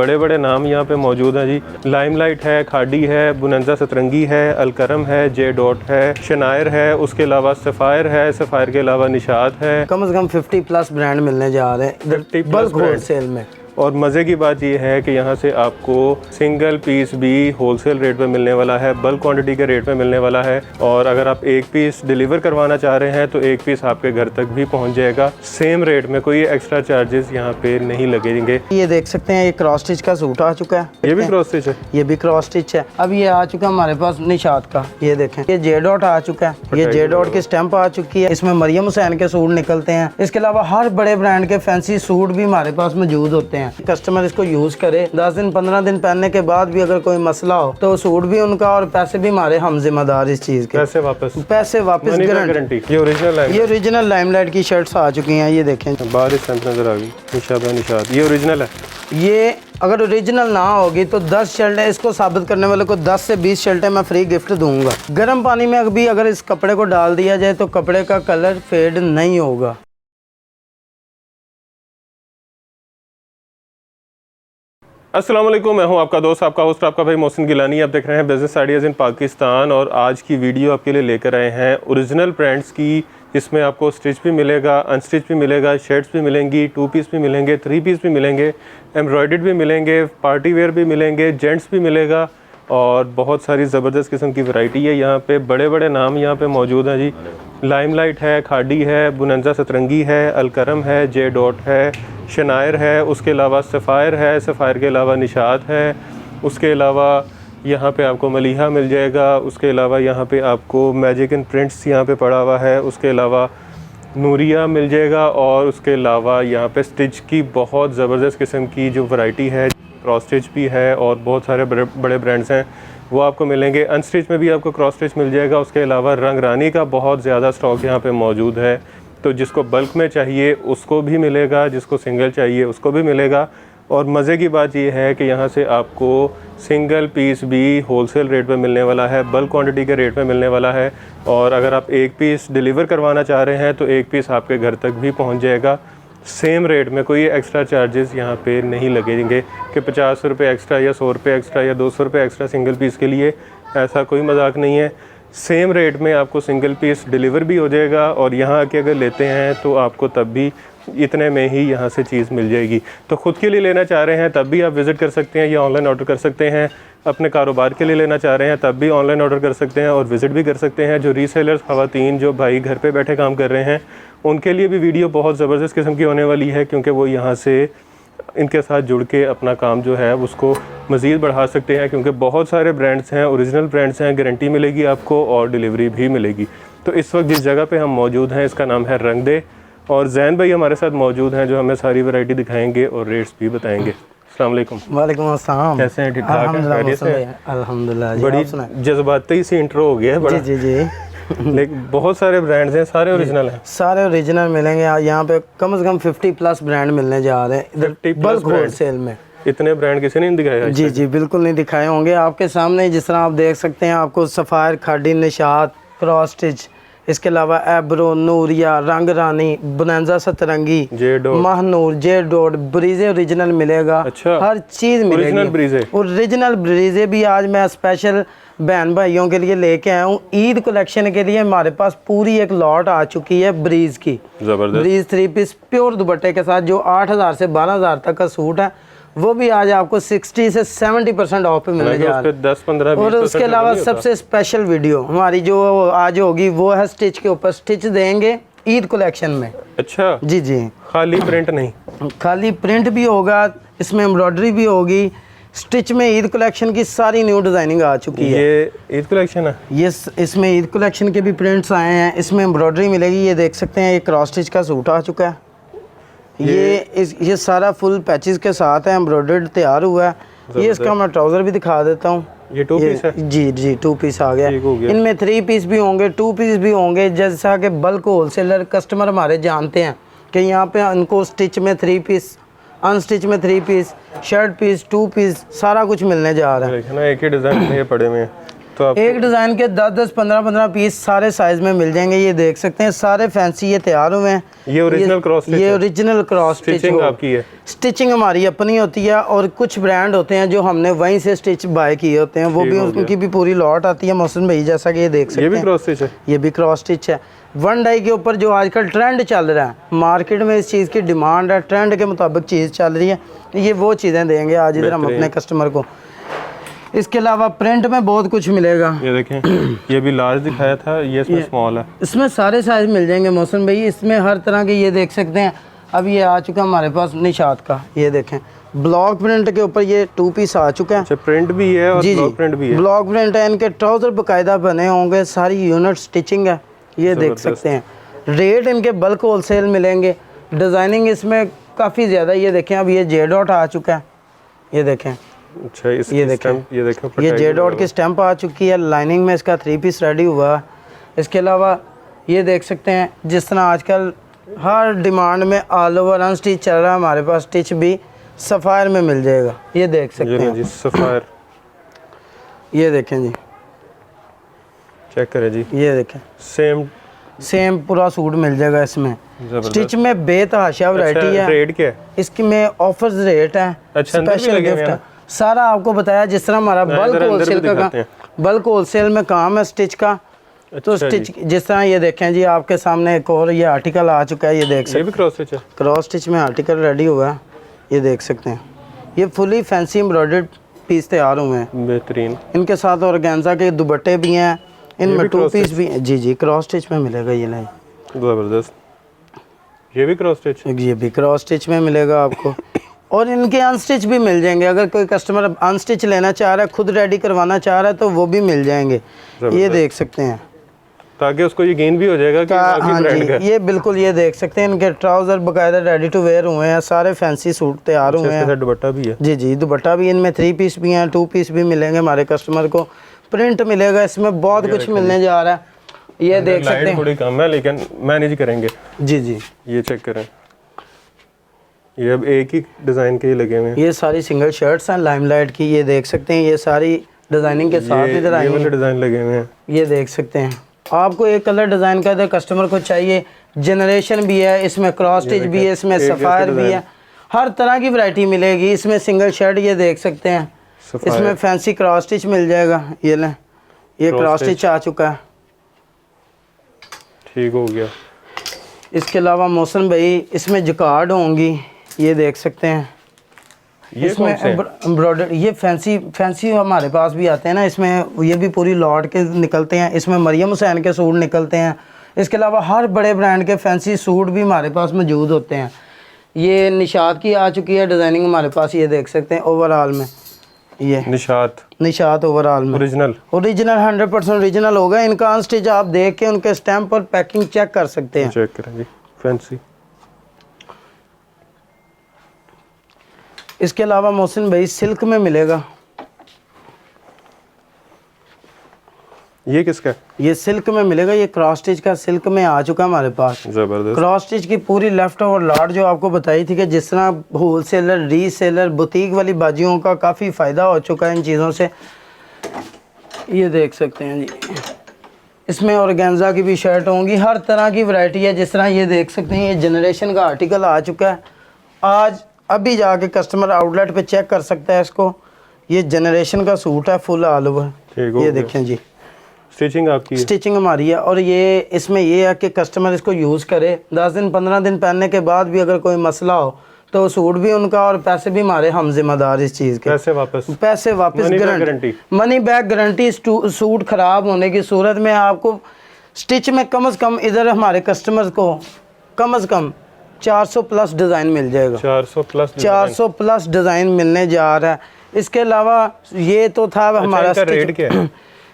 बड़े बड़े नाम यहाँ पे मौजूद हैं जी। लाइमलाइट है, खाड़ी है, बुनंजा सतरंगी है, अलकरम है, जे डॉट है, शनायर है, उसके अलावा सफ़ायर है, सफ़ायर के अलावा निशात है। कम से कम 50 प्लस ब्रांड मिलने जा रहे हैं बल्क होलसेल में। और मज़े की बात यह है कि यहाँ से आपको सिंगल पीस भी होलसेल रेट पे मिलने वाला है, बल्क क्वांटिटी के रेट पे मिलने वाला है। और अगर आप एक पीस डिलीवर करवाना चाह रहे हैं तो एक पीस आपके घर तक भी पहुँच जाएगा सेम रेट में, कोई एक्स्ट्रा चार्जेस यहाँ पे नहीं लगेंगे। ये देख सकते हैं, ये क्रॉस स्टिच का सूट आ चुका है। ये भी क्रॉस स्टिच है? ये भी क्रॉस स्टिच है। अब ये आ चुका हमारे पास निशात का, ये देखें, ये जे डॉट आ चुका है, ये जे डॉट की स्टैंप आ चुकी है। इसमें मरियम हुसैन के सूट निकलते हैं। इसके अलावा हर बड़े ब्रांड के फैंसी सूट भी हमारे पास मौजूद होते हैं। कस्टमर इसको यूज करे, 10 दिन 15 दिन पहनने के बाद भी अगर कोई मसला हो तो सूट भी उनका और पैसे भी हमारे, हम जिम्मेदार इस चीज के। पैसे वापस गारंटी। ये ओरिजिनल लाइमलाइट की शर्ट्स आ चुकी हैं। ये देखें, बारिश नजर आ गई, निशात ये ओरिजिनल है। ये अगर ओरिजिनल ना होगी तो 10 शर्टें, इसको साबित करने वाले को 10 से 20 शर्टें मैं फ्री गिफ्ट दूंगा। गर्म पानी में अभी अगर इस कपड़े को डाल दिया जाए तो कपड़े का कलर फेड नहीं होगा। अस्सलाम वालेकुम, मैं हूं आपका दोस्त, आपका होस्ट, आपका भाई मोहसिन गिलानी। आप देख रहे हैं बिजनेस आइडियाज़ इन पाकिस्तान। और आज की वीडियो आपके लिए लेकर आए हैं ओरिजिनल ब्रांड्स की। इसमें आपको स्टिच भी मिलेगा, अनस्टिच भी मिलेगा, शर्ट्स भी मिलेंगी, 2 पीस भी मिलेंगे, 3 पीस भी मिलेंगे, एम्ब्रॉयडर्ड भी मिलेंगे, पार्टी वेयर भी मिलेंगे, जेंट्स भी मिलेगा और बहुत सारी ज़बरदस्त किस्म की वैरायटी है। यहाँ पे बड़े बड़े नाम यहाँ पे मौजूद हैं जी। लाइमलाइट है, खाड़ी है, बुनंजा सतरंगी है, अलकरम है, जे डॉट है, शनायर है, उसके अलावा सफ़ायर है, सफ़ायर के अलावा निशात है, उसके अलावा यहाँ पे आपको मलीहा मिल जाएगा, उसके अलावा यहाँ पे आपको मैजिक एंड प्रिंट्स यहाँ पे पड़ा हुआ है, उसके अलावा नूरिया मिल जाएगा और उसके अलावा यहाँ पे स्टिच की बहुत ज़बरदस्त किस्म की जो वैरायटी है, क्रॉस स्टिच भी है और बहुत सारे बड़े ब्रांड्स हैं वो आपको मिलेंगे। अनस्टिच में भी आपको क्रॉस स्टिच मिल जाएगा। उसके अलावा रंग रानी का बहुत ज़्यादा स्टॉक यहाँ पे मौजूद है, तो जिसको बल्क में चाहिए उसको भी मिलेगा, जिसको सिंगल चाहिए उसको भी मिलेगा। और मज़े की बात यह है कि यहाँ से आपको सिंगल पीस भी होलसेल रेट पे मिलने वाला है, बल्क क्वांटिटी के रेट पे मिलने वाला है। और अगर आप एक पीस डिलीवर करवाना चाह रहे हैं तो एक पीस आपके घर तक भी पहुँच जाएगा सेम रेट में, कोई एक्स्ट्रा चार्जेस यहाँ पे नहीं लगेंगे कि 50 रुपये एक्स्ट्रा या 100 रुपये एक्स्ट्रा या 200 रुपये एक्स्ट्रा सिंगल पीस के लिए। ऐसा कोई मजाक नहीं है। सेम रेट में आपको सिंगल पीस डिलीवर भी हो जाएगा और यहाँ आके अगर लेते हैं तो आपको तब भी इतने में ही यहाँ से चीज़ मिल जाएगी। तो ख़ुद के लिए लेना चाह रहे हैं तब भी आप विज़िट कर सकते हैं या ऑनलाइन ऑर्डर कर सकते हैं। अपने कारोबार के लिए लेना चाह रहे हैं तब भी ऑनलाइन ऑर्डर कर सकते हैं और विज़िट भी कर सकते हैं। जो रीसेलर्स ख़वातीन जो भाई घर पे बैठे काम कर रहे हैं उनके लिए भी वीडियो बहुत ज़बरदस्त किस्म की होने वाली है, क्योंकि वो यहाँ से इनके साथ जुड़ के अपना काम जो है उसको मज़ीद बढ़ा सकते हैं, क्योंकि बहुत सारे ब्रांड्स हैं, ओरिजिनल ब्रांड्स हैं, गारंटी मिलेगी आपको और डिलीवरी भी मिलेगी। तो इस वक्त जिस जगह पे हम मौजूद हैं इसका नाम है रंग दे और जैन भाई हमारे साथ मौजूद हैं जो हमें सारी वैरायटी दिखाएंगे और रेट्स भी बताएंगे। अस्सलाम वालेकुम। वालेकुम अस्सलाम। कैसे हैं? ठीक ठाक हैं? अल्हम्दुलिल्लाह। बड़ी जज्बाती सी इंट्रो हो गया है बड़ा। जी लेकिन बहुत सारे ब्रांड्स हैं, सारे ओरिजिनल हैं। सारे ओरिजिनल मिलेंगे यहाँ पे। कम से कम 50 प्लस ब्रांड मिलने जा रहे हैं बल्क होलसेल में। इतने ब्रांड किसी ने नहीं दिखाया? जी बिल्कुल नहीं दिखाए होंगे। आपके सामने जिस तरह आप देख सकते हैं, आपको सफ़ायर, खाड़ी, निशात, क्रॉस स्टिच, इसके अलावा एब्रो, नूरिया, रंग रानी, बुनंजा सतरंगी, महनूर, जे डॉट, ब्रीजे ओरिजिनल मिलेगा। अच्छा, हर चीज़ मिलेगी। ओरिजिनल ब्रीजे भी आज मैं स्पेशल बहन भाइयों के लिए लेके आया हूँ। ईद कलेक्शन के लिए हमारे पास पूरी एक लॉट आ चुकी है ब्रीज की। जबरदस्त ब्रीज 3 पीस प्योर दुपट्टे के साथ जो 8000 से 12000 तक का सूट है वो भी आज आपको 60 से 70% ऑफ पे मिलने जा रहा है। 10-15 और उसके अलावा सबसे स्पेशल वीडियो हमारी जो आज होगी वो है स्टिच के ऊपर। स्टिच देंगे ईद कलेक्शन में। अच्छा जी खाली प्रिंट नहीं, खाली प्रिंट भी होगा, इसमें एम्ब्रॉयडरी भी होगी। स्टिच में ईद कलेक्शन की सारी न्यू डिज़ाइनिंग आ चुकी है। ये ईद कलेक्शन है? ये इसमें ईद कलेक्शन के भी प्रिंट्स आए हैं। इसमें एम्ब्रॉयडरी मिलेगी। ये देख सकते हैं, ये क्रॉस स्टिच का सूट आ चुका है। ये सारा फुल पैचेस के साथ है, एम्ब्रॉयडर्ड तैयार हुआ है। ये इसका मैं ट्राउज़र भी दिखा देता हूँ। ये 2 पीस है? जी 2 पीस आ गया। इनमें 3 पीस भी होंगे, 2 पीस भी होंगे। जैसा कि बल्क होलसेलर कस्टमर हमारे जानते हैं कि यहाँ पे उनको स्टिच में 3 पीस, अनस्टिच में 3 पीस, शर्ट पीस, 2 पीस, सारा कुछ मिलने जा रहा है। ना एक ही डिज़ाइन में ये पड़े हुए हैं। तो आप एक डिज़ाइन के 10-10 15-15 पीस सारे साइज में मिल जाएंगे। ये देख सकते हैं सारे फैंसी ये तैयार हुए हैं। ये ओरिजिनल क्रॉस स्टिच ये ओरिजिनल क्रॉस स्टिचिंग आपकी है? स्टिचिंग हमारी अपनी होती है और कुछ ब्रांड होते हैं जो हमने वहीं से स्टिच बाय किए होते हैं, वो भी उनकी भी पूरी लॉट आती है मोहसिन भाई, जैसा कि ये देख सकते हैं। ये भी क्रॉस स्टिच है? ये भी क्रॉस स्टिच है। वन डाई के ऊपर जो आजकल ट्रेंड चल रहा है, मार्केट में इस चीज़ की डिमांड है, ट्रेंड के मुताबिक चीज़ चल रही है, ये वो चीज़ें देंगे आज इधर हम अपने कस्टमर को। इसके अलावा प्रिंट में बहुत कुछ मिलेगा। ये देखें, ये भी लार्ज दिखाया था, ये इसमें स्मॉल है। इसमें सारे साइज मिल जाएंगे मोहसिन भाई, इसमें हर तरह के ये देख सकते हैं। अब ये आ चुका हमारे पास निशात का, ये देखें ब्लॉक प्रिंट के ऊपर ये 2 पीस आ चुका है। अच्छा, प्रिंट भी है और ब्लॉक प्रिंट भी है? ब्लॉक प्रिंट है, इनके ट्राउजर बाकायदा बने होंगे, सारी यूनिट स्टिचिंग है, ये देख सकते हैं। रेट इनके बल्क होलसेल मिलेंगे। डिज़ाइनिंग इसमें काफ़ी ज़्यादा, ये देखें अब ये जे डॉट आ चुका है, ये देखें। अच्छा, ये देखें, ये जे डॉट की स्टैंप आ चुकी है, लाइनिंग में इसका 3 पीस रेडी हुआ है। इसके अलावा ये देख सकते हैं जिस तरह आजकल हर डिमांड में ऑल ओवर अनस्टिच चल रहा है, हमारे पास स्टिच भी सफ़ायर में मिल जाएगा, ये देख सकते हैं जी सफ़ायर। ये देखें जी, चेक करें जी, ये देखें सेम पूरा सूट मिल जाएगा इसमें। स्टिच में बेतहाशा वैरायटी है। रेट क्या है इसकी में ऑफर्स रेट है, स्पेशल गिफ्ट है, सारा आपको बताया। जिस तरह हमारा बल्क होलसेल का बल्क होलसेल में काम है स्टिच का, तो स्टिच जिस तरह ये देखें जी, आपके सामने एक और ये आर्टिकल आ चुका है, ये देख सकते हैं। ये भी क्रॉस स्टिच है? क्रॉस स्टिच में आर्टिकल रेडी हुआ है, ये देख सकते हैं। ये फुली फैंसी एम्ब्रॉयडर्ड पीस तैयार हुए हैं, बेहतरीन। इनके साथ ऑर्गेन्जा के दुपट्टे भी हैं, इनमें 2 पीस भी हैं। जी क्रॉस स्टिच में मिलेगा ये। नहीं, ज़बरदस्त। ये भी क्रॉस स्टिच? ये भी क्रॉस स्टिच में मिलेगा आपको। और इनके अनस्टिच भी मिल जाएंगे, अगर कोई कस्टमर अनस्टिच लेना चाह रहा है, खुद रेडी करवाना चाह रहा है, तो वो भी मिल जाएंगे। ये देख सकते हैं, ताकि उसको यकीन भी हो जाएगा कि हाँ जी, ये बिल्कुल ये देख सकते हैं। इनके ट्राउजर बाकायदा रेडी टू वेयर हुए हैं, सारे फैंसी सूट तैयार हुए हैं। दुपट्टा भी है? जी दुपट्टा भी इनमें 3 पीस भी हैं, 2 पीस भी मिलेंगे हमारे कस्टमर को। प्रिंट मिलेगा, इसमें बहुत कुछ मिलने जा रहा है, ये देख सकते हैं। थोड़ी कम है लेकिन मैनेज करेंगे। जी ये चेक करें, ये अब एक ही डिज़ाइन के लगे हुए हैं। ये सारी सिंगल शर्ट्स हैं लाइमलाइट की, ये देख सकते हैं। ये सारी डिज़ाइनिंग के साथ इधर आई हैं, डिज़ाइन लगे हुए हैं, ये देख सकते हैं। आपको एक कलर डिज़ाइन का इधर कस्टमर को चाहिए, जनरेशन भी है, इसमें क्रॉस स्टिच भी है, इसमें सफ़ायर भी है, हर तरह की वैरायटी मिलेगी। इसमें सिंगल शर्ट ये देख सकते हैं, इसमें फैंसी क्रॉस स्टिच मिल जाएगा। ये लें, ये क्रॉस स्टिच आ चुका है, ठीक हो गया। इसके अलावा मौसम भाई इसमें जकार्ड होंगी, ये देख सकते हैं। इसमें एम्ब्रॉयडर, ये फैंसी हमारे पास भी आते हैं ना, इसमें ये भी पूरी लॉट के निकलते हैं। इसमें मरियम हुसैन के सूट निकलते हैं। इसके अलावा हर बड़े ब्रांड के फैंसी सूट भी हमारे पास मौजूद होते हैं। ये निशात की आ चुकी है डिज़ाइनिंग हमारे पास, ये देख सकते हैं ओवरऑल में। ये निशात ओवरऑल में ओरिजिनल 100% ओरिजिनल होगा। इनका अनस्टिच आप देख के उनके स्टैम्प और पैकिंग चेक कर सकते हैं। चेक करेंगे फैंसी। इसके अलावा मोहसिन भाई सिल्क में मिलेगा। ये किसका? ये सिल्क में मिलेगा, ये क्रॉस स्टिच का सिल्क में आ चुका है हमारे पास। जबरदस्त। क्रॉस स्टिच की पूरी लेफ्ट और लॉट जो आपको बताई थी कि जिस तरह होलसेलर, रीसेलर, बुटीक वाली बाजियों का काफ़ी फ़ायदा हो चुका है इन चीज़ों से। ये देख सकते हैं जी, इसमें ऑर्गेन्जा की भी शर्ट होंगी, हर तरह की वैरायटी है। जिस तरह ये देख सकते हैं, ये जनरेशन का आर्टिकल आ चुका है। आज अभी जाके कस्टमर आउटलेट पे चेक कर सकता है इसको। ये जनरेशन का सूट है, फुल ऑल ओवर। ये देखें जी, स्टिचिंग आपकी है? स्टिचिंग हमारी है। और ये इसमें ये है कि कस्टमर इसको यूज़ करे, 10 दिन 15 दिन पहनने के बाद भी अगर कोई मसला हो तो सूट भी उनका और पैसे भी हमारे, हम जिम्मेदार इस चीज़ के। पैसे वापस guarantee, money back guarantee. Suit ख़राब होने की सूरत में आपको स्टिच में कम से कम इधर हमारे कस्टमर्स को कम से कम 400 प्लस डिज़ाइन मिल जाएगा। 400 प्लस डिज़ाइन मिलने जा रहा है। इसके अलावा ये तो था हमारा रेट क्या है?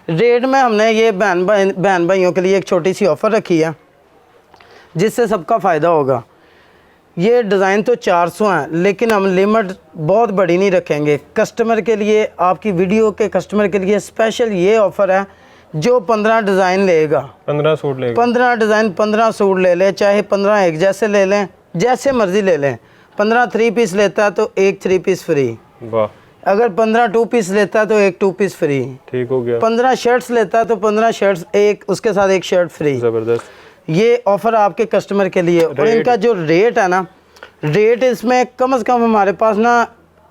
रेट में हमने ये बहन भाइयों के लिए एक छोटी सी ऑफ़र रखी है जिससे सबका फ़ायदा होगा। ये डिज़ाइन तो 400 हैं, लेकिन हम लिमिट बहुत बड़ी नहीं रखेंगे। कस्टमर के लिए, आपकी वीडियो के कस्टमर के लिए स्पेशल ये ऑफ़र है, जो 15 डिज़ाइन लेगा, 15 सूट लेगा, 15 डिज़ाइन 15 सूट ले लें, चाहे 15 एक जैसे ले लें, जैसे मर्ज़ी ले लें। 15 3 पीस लेता है तो एक 3 पीस फ्री। वाह। अगर 15 टू पीस लेता है तो एक टू पीस फ्री। ठीक हो गया। 15 शर्ट्स लेता है तो 15 शर्ट्स एक, उसके साथ एक शर्ट फ्री। ज़बरदस्त। ये ऑफर आपके कस्टमर के लिए। और इनका जो रेट है ना, रेट इसमें कम से कम हमारे पास ना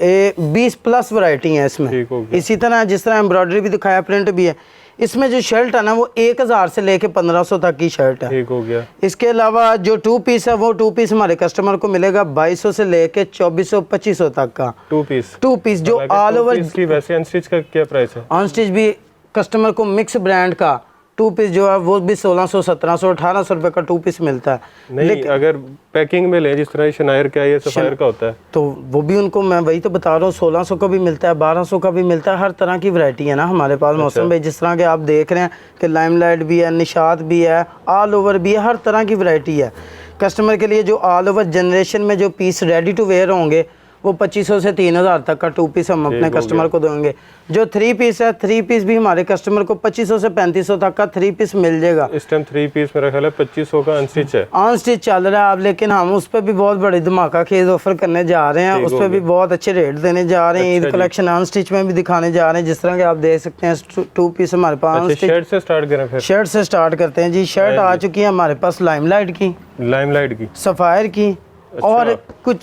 20 प्लस वैरायटी है इसमें। इसी तरह जिस तरह एम्ब्रॉयडरी भी दिखाया, प्रिंट भी है। इसमें जो शर्ट है ना वो 1000 से लेके 1500 तक की शर्ट है। ठीक हो गया। इसके अलावा जो टू पीस है वो टू पीस हमारे कस्टमर को मिलेगा 2200 से लेके 2400-2500 तक का टू पीस जो ऑल ओवर। वैसे अनस्टिच का क्या प्राइस है? अनस्टिच भी कस्टमर को मिक्स ब्रांड का टू पीस जो है वो भी 1600, 1700, 1800 रुपए का टू पीस मिलता है। नहीं, अगर पैकिंग में ले जिस तरह शनायर का या सफायर का होता है तो वो भी उनको, मैं वही तो बता रहा हूँ, 1600 का भी मिलता है, 1200 का भी मिलता है। हर तरह की वैरायटी है ना हमारे पास। मौसम भाई जिस तरह के आप देख रहे हैं कि लाइमलाइट भी है, निशात भी है, ऑल ओवर भी है, हर तरह की वैरायटी है। कस्टमर के लिए जो ऑल ओवर जनरेशन में जो पीस रेडी टू वेयर होंगे वो 2500 से 3000 तक का टू पीस हम अपने कस्टमर को देंगे। जो थ्री पीस है, थ्री पीस भी हमारे कस्टमर को 2500 से 3500 तक का थ्री पीस मिल जाएगा। इस टाइम थ्री पीस मेरा ख्याल है 2500 का अनस्टिच है। अनस्टिच चल रहा है आप, लेकिन हम उस पर भी बहुत बड़ी धमाका खेज ऑफर करने जा रहे हैं। उस पर भी बहुत अच्छे रेट देने जा रहे हैं। ईद कलेक्शन अनस्टिच में भी दिखाने जा रहे हैं। जिस तरह के आप देख सकते हैं टू पीस हमारे पास। शर्ट से स्टार्ट करें फिर? शर्ट से स्टार्ट करते हैं जी। शर्ट आ चुकी है हमारे पास लाइमलाइट की, सफायर की, और कुछ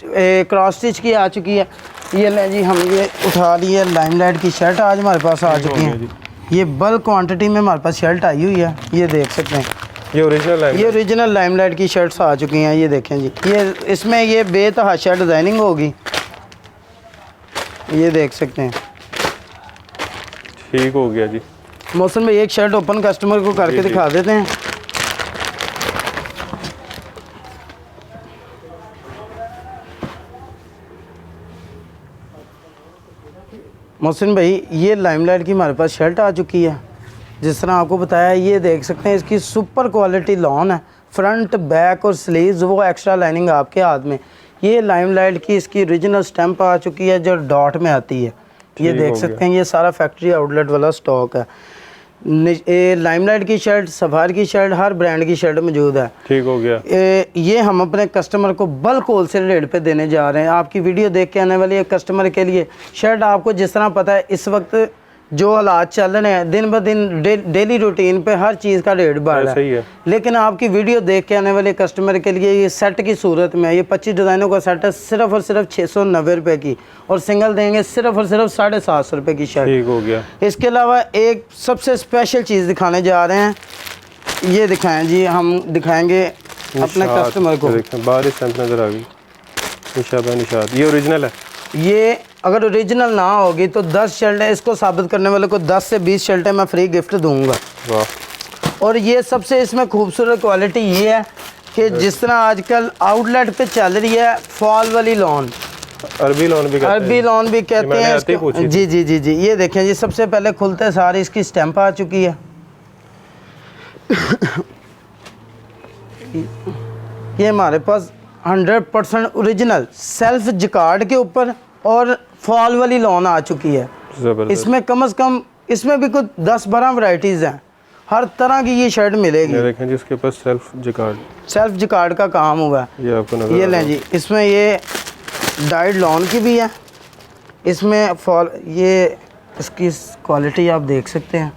क्रॉस स्टिच की आ चुकी है। ये ले जी, हम ये उठा ली है लाइमलाइट की शर्ट आज हमारे पास आ चुकी है। ये बल्क क्वांटिटी में हमारे पास शर्ट आई हुई है, ये देख सकते हैं। ये ओरिजिनल लाइमलाइट की शर्ट्स आ चुकी हैं। ये देखें जी, ये इसमें ये बेतहाशा डिज़ाइनिंग होगी, ये देख सकते हैं। ठीक हो गया जी। मौसम में एक शर्ट ओपन कस्टमर को करके दिखा देते हैं। मोहसिन भाई, ये लाइमलाइट की हमारे पास शर्ट आ चुकी है। जिस तरह आपको बताया, ये देख सकते हैं इसकी सुपर क्वालिटी लॉन है। फ्रंट, बैक और स्लीव्स वो एक्स्ट्रा लाइनिंग आपके हाथ में। ये लाइमलाइट की इसकी ओरिजिनल स्टैंप आ चुकी है जो डॉट में आती है। ये देख सकते हैं, ये सारा फैक्ट्री आउटलेट वाला स्टॉक है। लाइमलाइट की शर्ट, सफायर की शर्ट, हर ब्रांड की शर्ट मौजूद है। ठीक हो गया। ये हम अपने कस्टमर को बल्क होलसेल रेट पे देने जा रहे हैं। आपकी वीडियो देख के आने वाली एक कस्टमर के लिए शर्ट, आपको जिस तरह पता है इस वक्त जो हालात चल रहे हैं, दिन ब दिन डेली रूटीन पे हर चीज़ का रेट बढ़ रहा है। लेकिन आपकी वीडियो देख के आने वाले कस्टमर के लिए ये सेट की सूरत में, ये 25 डिज़ाइनों का सेट है, सिर्फ और सिर्फ 690 रुपये की, और सिंगल देंगे सिर्फ और सिर्फ 750 रुपये की शर्ट। ठीक हो गया। इसके अलावा एक सबसे स्पेशल चीज़ दिखाने जा रहे हैं। ये दिखाएं जी, हम दिखाएंगे अपने कस्टमर को। बारिश नजर आ गई, निशात। ये ओरिजिनल है। ये अगर ओरिजिनल ना होगी तो 10 शर्टें, इसको साबित करने वाले को 10 से 20 शर्टें मैं फ्री गिफ्ट दूंगा। वाह। और ये सबसे इसमें खूबसूरत क्वालिटी ये है कि जिस तरह आजकल आउटलेट पे चल रही है फॉल वाली लॉन, अरबी लॉन भी कहते हैं इसको। जी जी जी जी, ये देखें जी, सबसे पहले खुलते सारी इसकी स्टैंप आ चुकी है। ये हमारे पास 100% ओरिजिनल सेल्फ जिकार्ड के ऊपर और फॉल वाली लॉन आ चुकी है। इसमें कम से कम इसमें भी कुछ 10-12 वैरायटीज़ हैं। हर तरह की ये शर्ट मिलेगी। देखें जिसके पास सेल्फ जिकार्ड का काम हुआ है। ये आपको नजर ये लें जी, इसमें ये डाइड लॉन की भी है। इसमें फॉल, ये इसकी क्वालिटी आप देख सकते हैं,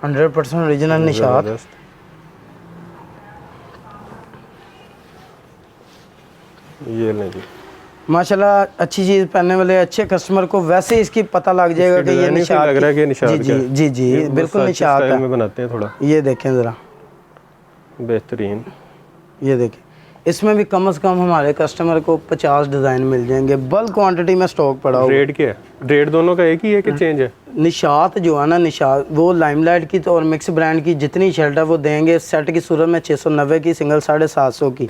100% ओरिजिनल निशात। ये लें जी, माशाल्लाह अच्छी चीज़ पहनने वाले अच्छे कस्टमर को वैसे इसकी पता लग जाएगा कि ये निशात लग रहा है कि निशात जी जी जी बिल्कुल निशात है। में बनाते हैं थोड़ा। ये देखें ज़रा, बेहतरीन। ये देखें, इसमें भी कम से कम हमारे कस्टमर को 50 डिज़ाइन मिल जाएंगे। बल्क क्वांटिटी में स्टॉक पड़ा हुआ। रेट क्या है? रेट दोनों का एक ही है कि चेंज है? निशात जो है ना, निशात वो लाइमलाइट की तो और मिक्स ब्रांड की जितनी शर्ट है वो देंगे सेट की सूरत में 690 की, सिंगल 750 की।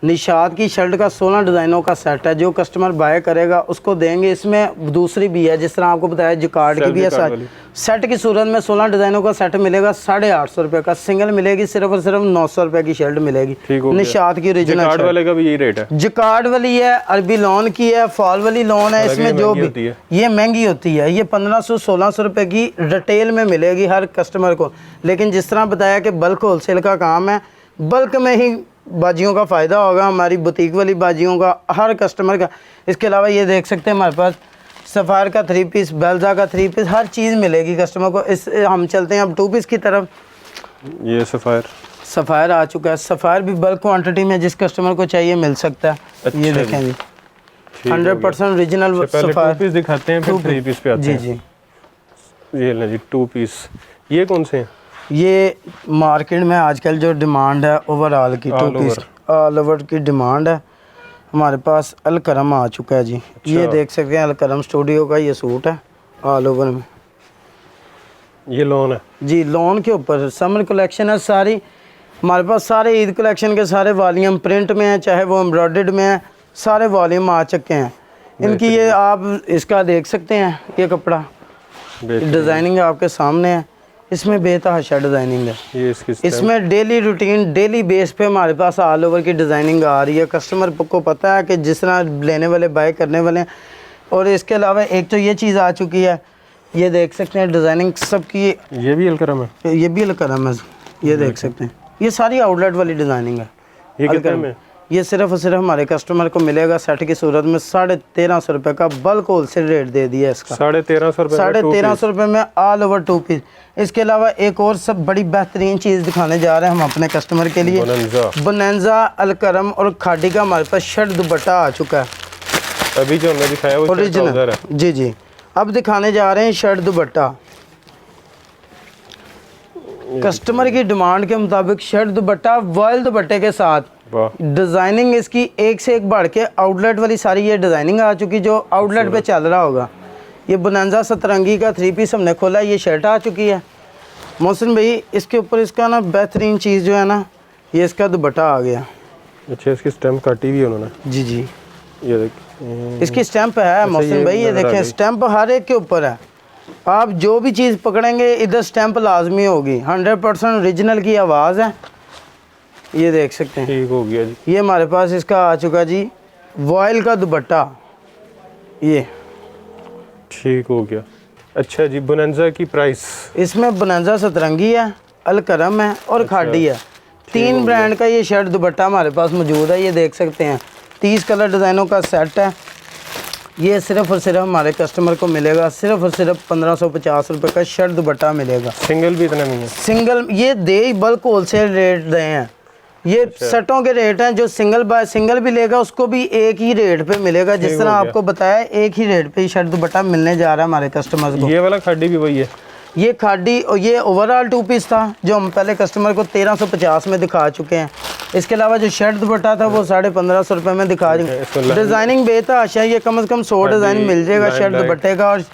निशात की शर्ट का 16 डिज़ाइनों का सेट है, जो कस्टमर बाय करेगा उसको देंगे। इसमें दूसरी भी है, जिस तरह आपको बताया जिकार्ड की भी है। सेट की सूरत में 16 डिज़ाइनों का सेट मिलेगा 850 रुपये का। सिंगल मिलेगी सिर्फ और सिर्फ 900 रुपये की शर्ट मिलेगी निशात की ओरिजिनल। जिकार्ड वाले का भी यही रेट है? जिकार्ड वाली है, अरबी लॉन की है, फॉल वाली लॉन है। इसमें जो भी ये महंगी होती है, ये 1500-1600 रुपये की रिटेल में मिलेगी हर कस्टमर को। लेकिन जिस तरह बताया कि बल्क होलसेल का काम है, बल्क में ही बाजियों का फ़ायदा होगा, हमारी बुटीक वाली बाजियों का, हर कस्टमर का। इसके अलावा ये देख सकते हैं हमारे पास सफ़ायर का 3 पीस, बेल्जा का 3 पीस, हर चीज़ मिलेगी कस्टमर को। इस हम चलते हैं अब 2 पीस की तरफ। ये सफ़ायर आ चुका है। सफ़ायर भी बल्क क्वांटिटी में जिस कस्टमर को चाहिए मिल सकता है। अच्छा ये देखें जी, 100% ओरिजिनल सफ़ायर। 2 पीस दिखाते हैं, फिर 3 पीस पे आते जी हैं। जी, ये लें जी 2 पीस। ये कौन से हैं? ये मार्केट में आजकल जो डिमांड है ओवरऑल की 2 पीस ऑल ओवर की डिमांड है। हमारे पास अलकरम आ चुका है जी। ये देख सकते हैं अलकरम स्टूडियो का ये सूट है ऑल ओवर में। ये लॉन है जी, लॉन के ऊपर समर कलेक्शन है सारी। हमारे पास सारे ईद कलेक्शन के सारे वॉल्यूम प्रिंट में हैं, चाहे वो एम्ब्रॉयडर्ड में है, सारे वॉल्यूम आ चुके हैं इनकी। ये आप इसका देख सकते हैं, ये कपड़ा डिज़ाइनिंग आपके सामने है। इसमें बेतहाशा डिज़ाइनिंग है। ये इसमें डेली रूटीन डेली बेस पे हमारे पास ऑल ओवर की डिज़ाइनिंग आ रही है। कस्टमर को पता है कि जिस तरह लेने वाले बाय करने वाले हैं। और इसके अलावा एक तो ये चीज़ आ चुकी है, ये देख सकते हैं डिज़ाइनिंग सबकी। ये भी अलकरम है, ये भी अलकरम है, ये देख सकते हैं। ये सारी आउटलेट वाली डिज़ाइनिंग है। ये कितने में? ये सिर्फ और सिर्फ हमारे कस्टमर को मिलेगा सेट की सूरत में 1350 रुपये का बल्क होलसेल रेट दे दिया इसका। 1350 रुपये 1350 रुपये में ऑल ओवर 2 पीस। इसके अलावा एक और सब बड़ी बेहतरीन चीज़ दिखाने जा रहे हैं हम अपने कस्टमर के लिए। बोनांजा अलकरम और खादी का हमारे पास शर्ट दुपट्टा आ चुका है। अभी जो हमने दिखाया वो ओरिजिनल है। जी जी, अब दिखाने जा रहे हैं शर्ट दुपट्टा। कस्टमर की डिमांड के मुताबिक शर्ट दुपट्टा वॉयल दुपट्टे के साथ। डिज़ाइनिंग इसकी एक से एक बढ़ के आउटलेट वाली सारी ये डिज़ाइनिंग आ चुकी जो आउटलेट पे चल रहा होगा। ये बोनांजा सतरंगी का 3 पीस हमने खोला, ये शर्ट आ चुकी है। मोहसिन भाई इसके ऊपर इसका ना बेहतरीन चीज़ जो है ना, ये इसका दुपट्टा आ गया। अच्छा, इसकी स्टैम्प काटी हुई है उन्होंने। जी जी, ये देखिए इसकी स्टैंप है मोहसिन भाई, ये देखें स्टैंप हर एक के ऊपर है। आप जो भी चीज़ पकड़ेंगे इधर स्टैंप लाजमी होगी। 100% ओरिजिनल की आवाज़ है। ये देख सकते हैं, ठीक हो गया जी। ये हमारे पास इसका आ चुका जी वॉयल का दुपट्टा, ये ठीक हो गया। अच्छा जी, बोनांजा की प्राइस? इसमें बोनांजा सतरंगी है, अलकरम है और खाडी है। 3 ब्रांड का ये शर्ट दुपट्टा हमारे पास मौजूद है। ये देख सकते हैं 30 कलर डिज़ाइनों का सेट है। ये सिर्फ और सिर्फ हमारे कस्टमर को मिलेगा सिर्फ और सिर्फ 1550 रुपये का शर्ट दुपट्टा मिलेगा। सिंगल भी इतना नहीं है? सिंगल ये दे बल्क होलसेल रेट दे हैं। ये सेटों के रेट हैं। जो सिंगल बाय सिंगल भी लेगा उसको भी एक ही रेट पे मिलेगा। जिस तरह आपको बताया एक ही रेट पे शर्ट दुपट्टा मिलने जा रहा है हमारे कस्टमर्स को। ये वाला खाडी भी वही है? ये खाडी और ये ओवरऑल 2 पीस था जो हम पहले कस्टमर को 1350 में दिखा चुके हैं। इसके अलावा जो शर्ट दुपट्टा था वो 1550 रुपये में दिखा चुके। डिज़ाइनिंग बेहतर ये कम से कम 100 डिज़ाइन मिल जाएगा शर्ट दुपट्टे का। और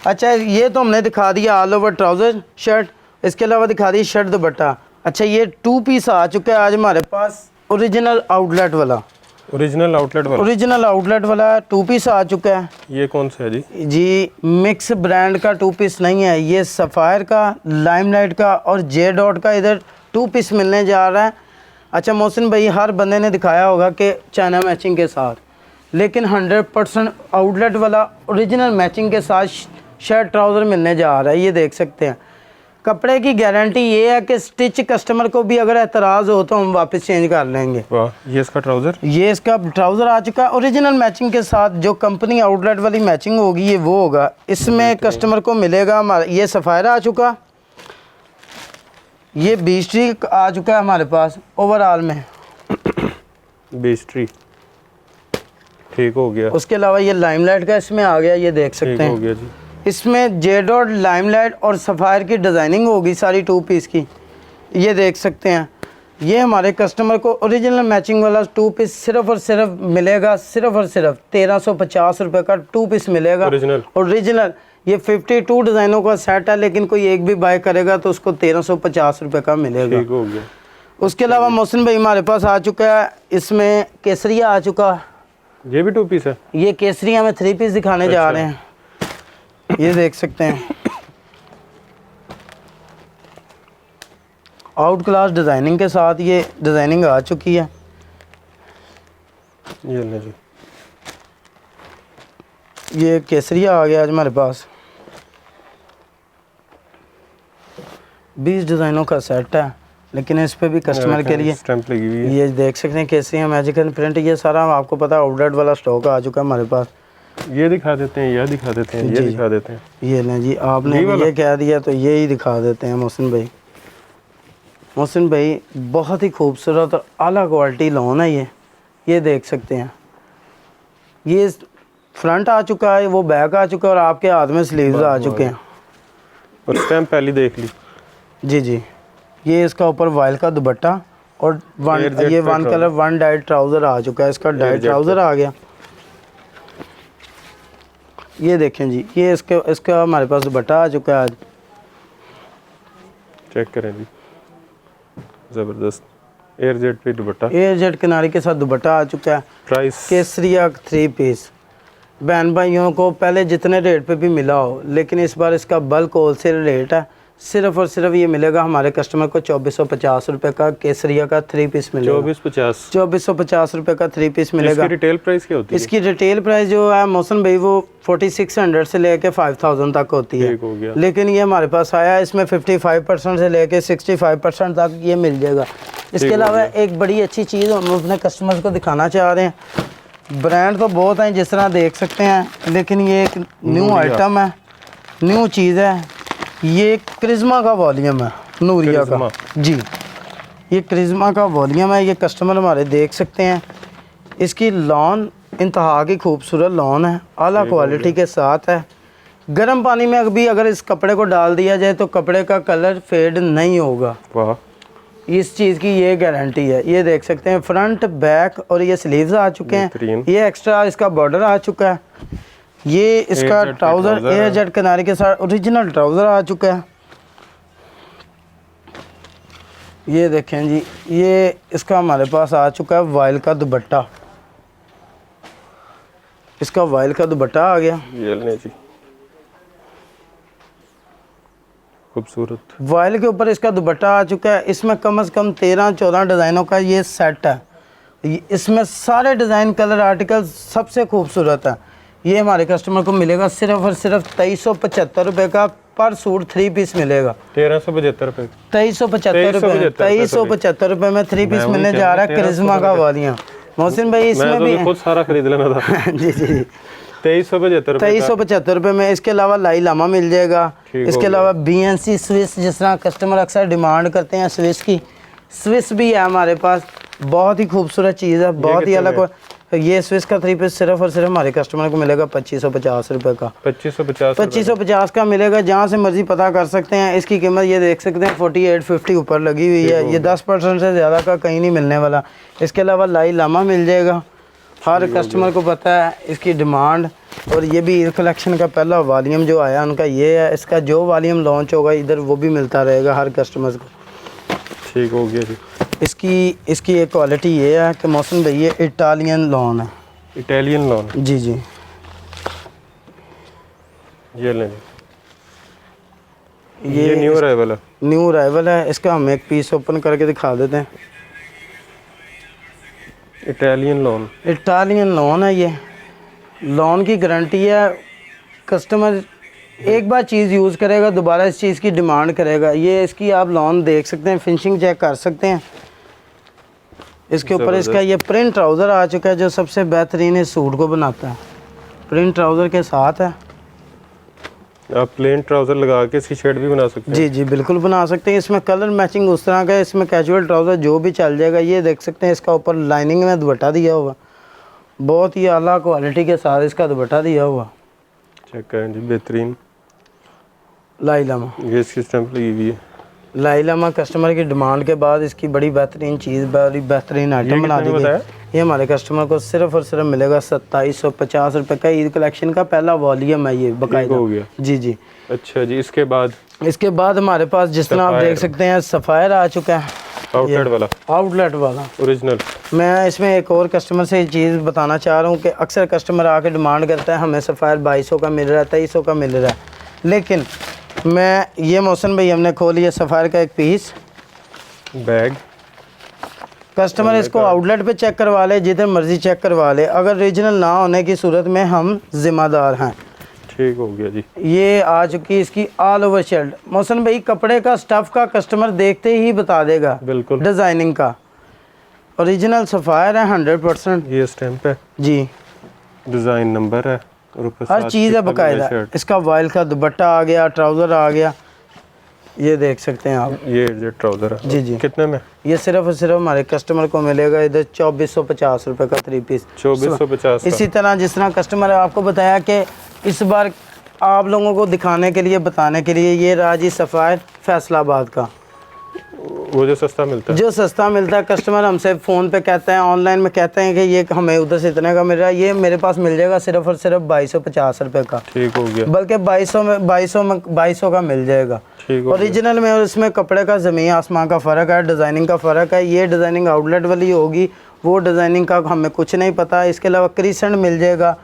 अच्छा, ये तो हमने दिखा दिया ऑल ओवर ट्राउज़र शर्ट। इसके अलावा दिखा दी शर्ट दुपट्टा। अच्छा, ये 2 पीस आ चुका है आज हमारे पास ओरिजिनल आउटलेट वाला। ओरिजिनल आउटलेट वाला 2 पीस आ चुका है। ये कौन सा है जी? जी, मिक्स ब्रांड का 2 पीस नहीं है, ये सफ़ायर का, लाइमलाइट का और जे डॉट का इधर 2 पीस मिलने जा रहा है। अच्छा मोहसिन भाई, हर बंदे ने दिखाया होगा कि चाइना मैचिंग के साथ, लेकिन 100% आउटलेट वाला ओरिजिनल मैचिंग के साथ शर्ट ट्राउज़र मिलने जा रहा है। ये देख सकते हैं। कपड़े की गारंटी ये है कि स्टिच कस्टमर को भी अगर एतराज़ हो तो हम वापस चेंज कर लेंगे। वाह, ये इसका ट्राउज़र? ये इसका ट्राउज़र आ चुका है ओरिजिनल मैचिंग के साथ। जो कंपनी आउटलेट वाली मैचिंग होगी ये वो होगा। इसमें कस्टमर को मिलेगा हमारा ये सफ़ायर आ चुका, ये बीस्ट्री आ चुका है हमारे पास ओवरऑल में। बीस्ट्री ठीक हो गया। उसके अलावा ये लाइमलाइट का इसमें आ गया, ये देख सकते हैं। हो गया जी। इसमें जे डॉट, लाइमलाइट और सफ़ायर की डिज़ाइनिंग होगी सारी 2 पीस की। ये देख सकते हैं। ये हमारे कस्टमर को ओरिजिनल मैचिंग वाला 2 पीस सिर्फ और सिर्फ मिलेगा सिर्फ और सिर्फ 1350 रुपये का 2 पीस मिलेगा ओरिजिनल। ये 52 डिज़ाइनों का सेट है, लेकिन कोई एक भी बाय करेगा तो उसको 1350 रुपये का मिलेगा। ठीक हो गया। उसके अलावा मोहसिन भाई हमारे पास आ चुका है, इसमें केसरिया आ चुका। ये भी 2 पीस है? ये केसरिया में 3 पीस दिखाने जा रहे हैं। ये देख सकते हैं आउट क्लास डिज़ाइनिंग के साथ ये डिज़ाइनिंग आ चुकी है। ये ले जी, ये केसरिया आ गया आज हमारे पास। 20 डिज़ाइनों का सेट है, लेकिन इस पे भी कस्टमर के लिए स्टैंप लगी हुई है। ये देख सकते हैं केसरिया मैजिकल प्रिंट। ये सारा आपको पता है आउटलेट वाला स्टॉक आ चुका है हमारे पास। ये दिखा देते हैं, यह दिखा देते हैं, ये दिखा देते हैं। ये लें जी, आपने ये कह दिया तो ये ही दिखा देते हैं मोहसिन भाई। मोहसिन भाई बहुत ही खूबसूरत और आला क्वालिटी लॉन है ये देख सकते हैं। ये फ्रंट आ चुका है, वो बैक आ चुका है और आपके हाथ में स्लीव्स आ चुके हैं। और स्टैम्प पहले देख ली। जी जी, ये इसका ऊपर वाइल का दुपट्टा और one colour one dyed trouser आ चुका है। इसका डाइट ट्राउज़र आ गया। ये देखें जी, ये इसका हमारे पास दुपट्टा आ चुका है। आज चेक करें जी, ज़बरदस्त एयर जेट पे दुपट्टा, एयर जेट किनारे के साथ दुपट्टा आ चुका है। प्राइस केसरिया 3 पीस। बहन भाइयों को पहले जितने रेट पे भी मिला हो, लेकिन इस बार इसका बल्क होलसेल रेट है। सिर्फ और सिर्फ ये मिलेगा हमारे कस्टमर को 2450 रुपये का केसरिया का 3 पीस मिलेगा। 2450 रुपये का 3 पीस मिलेगा। इसकी रिटेल प्राइस क्या होती है? इसकी रिटेल प्राइस जो है मोहसिन भाई वो 4600 से लेके 5000 तक होती है। हो गया। लेकिन ये हमारे पास आया, इसमें 55% से लेके 65% तक ये मिल जाएगा। इसके अलावा एक बड़ी अच्छी चीज़ हम अपने कस्टमर्स को दिखाना चाह रहे हैं। ब्रांड तो बहुत हैं जिस तरह देख सकते हैं, लेकिन ये एक न्यू आइटम है, न्यू चीज़ है। ये क्रिज्मा का वॉल्यूम है, नूरिया का जी। ये क्रिज्मा का वॉल्यूम है, ये कस्टमर हमारे देख सकते हैं। इसकी लॉन इंतहा की खूबसूरत लॉन है, आला क्वालिटी के साथ है। गर्म पानी में अभी अगर इस कपड़े को डाल दिया जाए तो कपड़े का कलर फेड नहीं होगा। वाह, इस चीज़ की ये गारंटी है। ये देख सकते हैं फ्रंट बैक और ये स्लीव्स आ चुके हैं। ये एक्स्ट्रा इसका बॉर्डर आ चुका है। ये इसका ट्राउज़र एयर जेट किनारे के साथ ओरिजिनल ट्राउज़र आ चुका है। ये देखें जी, ये इसका हमारे पास आ चुका है वाइल का दुपट्टा। इसका वाइल का दुपट्टा आ गया। ये लें जी, खूबसूरत वाइल के ऊपर इसका दुपट्टा आ चुका है। इसमें कम से कम 13-14 डिज़ाइनों का ये सेट है। इसमें सारे डिज़ाइन कलर आर्टिकल सबसे खूबसूरत है। ये हमारे कस्टमर को मिलेगा सिर्फ और सिर्फ 2375 रुपये का पर सूट 3 पीस मिलेगा। 1375 रुपये, 2375 रुपये में 3 पीस मिलने जा रहा है क्रिज्मा का वालियाँ। मोहसिन भाई इसमें भी खुद सारा खरीद लेना था। जी जी, 2375 रुपये में। इसके अलावा लाई लामा मिल जाएगा। इसके अलावा BNC स्विस, जिस तरह कस्टमर अक्सर डिमांड करते हैं स्विस की, स्विस भी है हमारे पास। बहुत ही खूबसूरत चीज़ है, बहुत ही अलग। ये स्विस का 3 पीस सिर्फ और सिर्फ हमारे कस्टमर को मिलेगा 2550 रुपये का। 2550 का मिलेगा। जहाँ से मर्जी पता कर सकते हैं। इसकी कीमत ये देख सकते हैं 4850 ऊपर लगी हुई है। ये 10% से ज़्यादा का कहीं नहीं मिलने वाला। इसके अलावा लाई लामा मिल जाएगा। हर कस्टमर को पता है इसकी डिमांड। और ये भी कलेक्शन का पहला वॉल्यूम जो आया उनका ये है। इसका जो वॉल्यूम लॉन्च होगा इधर वो भी मिलता रहेगा हर कस्टमर को। ठीक हो गया जी। इसकी एक क्वालिटी ये है कि मौसम भाई ये इटालियन लॉन है। इटालियन लॉन, जी जी, ये लें। ये न्यू अराइवल है। न्यू अराइवल है। इसका हम एक पीस ओपन करके दिखा देते हैं। इटालियन लॉन है। ये लॉन की गारंटी है। कस्टमर एक बार चीज़ यूज़ करेगा दोबारा इस चीज़ की डिमांड करेगा। ये इसकी आप लॉन देख सकते हैं, फिनिशिंग चेक कर सकते हैं। इसके ऊपर इसका ये प्रिंट ट्राउज़र आ चुका है जो सबसे बेहतरीन इस सूट को बनाता है। प्रिंट ट्राउज़र के साथ है। आप प्लेन ट्राउज़र लगा के इसकी शर्ट भी बना सकते हैं। जी जी, बिल्कुल बना सकते हैं। इसमें कलर मैचिंग उस तरह का है। इसमें कैजुअल ट्राउज़र जो भी चल जाएगा। ये देख सकते हैं इसका ऊपर लाइनिंग में दुपट्टा दिया हुआ, बहुत ही आला क्वालिटी के साथ इसका दुपट्टा दिया हुआ। चेक करें जी, बेहतरीन लाई लामा। ये इसकी स्टैम्प लगी हुई है। लाई लामा कस्टमर की डिमांड के बाद इसकी बड़ी बेहतरीन चीज़, बड़ी बेहतरीन आइटम बना दी गई। ये हमारे कस्टमर को सिर्फ और सिर्फ मिलेगा 2750 रुपये का। ईद कलेक्शन का पहला वॉल्यूम है ये बाकायदा। हो गया जी जी। अच्छा जी, इसके बाद हमारे पास जिस तरह आप देख सकते हैं सफ़ायर आ चुका है, आउटलेट वाला ओरिजिनल। मैं इसमें एक और कस्टमर से चीज़ बताना चाह रहा हूँ कि अक्सर कस्टमर आके डिमांड करता है हमें सफ़ायर 2200 का मिल रहा है, 2300 का मिल रहा है। लेकिन मैं ये मौसम भाई हमने खोल लिया सफ़ायर का एक पीस बैग। कस्टमर इसको आउटलेट पे चेक करवा ले, जिधर मर्जी चेक करवा ले। अगर रीजनल ना होने की सूरत में हम जिम्मेदार हैं। ठीक हो गया जी। ये आ चुकी इसकी ऑल ओवर शर्ट। मौसम भाई कपड़े का स्टफ़ का कस्टमर देखते ही बता देगा। बिल्कुल। डिज़ाइनिंग का ओरिजिनल सफ़ायर है 100%। ये स्टैम्प है जी। डिज़ाइन नंबर है। और ऊपर हर साथ चीज़ है की बकायदा। शर्ट। इसका वाइल का दुपट्टा आ गया, ट्राउज़र आ गया, ये देख सकते हैं आप। ये ट्राउजर है जी जी। कितने में? ये सिर्फ और सिर्फ हमारे कस्टमर को मिलेगा इधर 2450 रुपये का 3 पीस। 2450 इसी तरह जिस तरह कस्टमर है, आपको बताया कि इस बार आप लोगों को दिखाने के लिए, बताने के लिए, ये राजी सफ़ायर फैसलाबाद का वो जो सस्ता मिलता है। जो सस्ता मिलता है। कस्टमर हमसे फ़ोन पे कहते हैं, ऑनलाइन में कहते हैं कि ये हमें उधर से इतने का मिल रहा है, ये मेरे पास मिल जाएगा सिर्फ और सिर्फ 2250 रुपये का। ठीक हो गया। बल्कि 2200 का मिल जाएगा ठीक हो गया। ओरिजिनल में। और इसमें कपड़े का ज़मीन आसमान का फ़र्क है, डिज़ाइनिंग का फ़र्क है। ये डिज़ाइनिंग आउटलेट वाली होगी, वो डिज़ाइनिंग का हमें कुछ नहीं पता। इसके अलावा क्रीसेंट मिल जाएगा,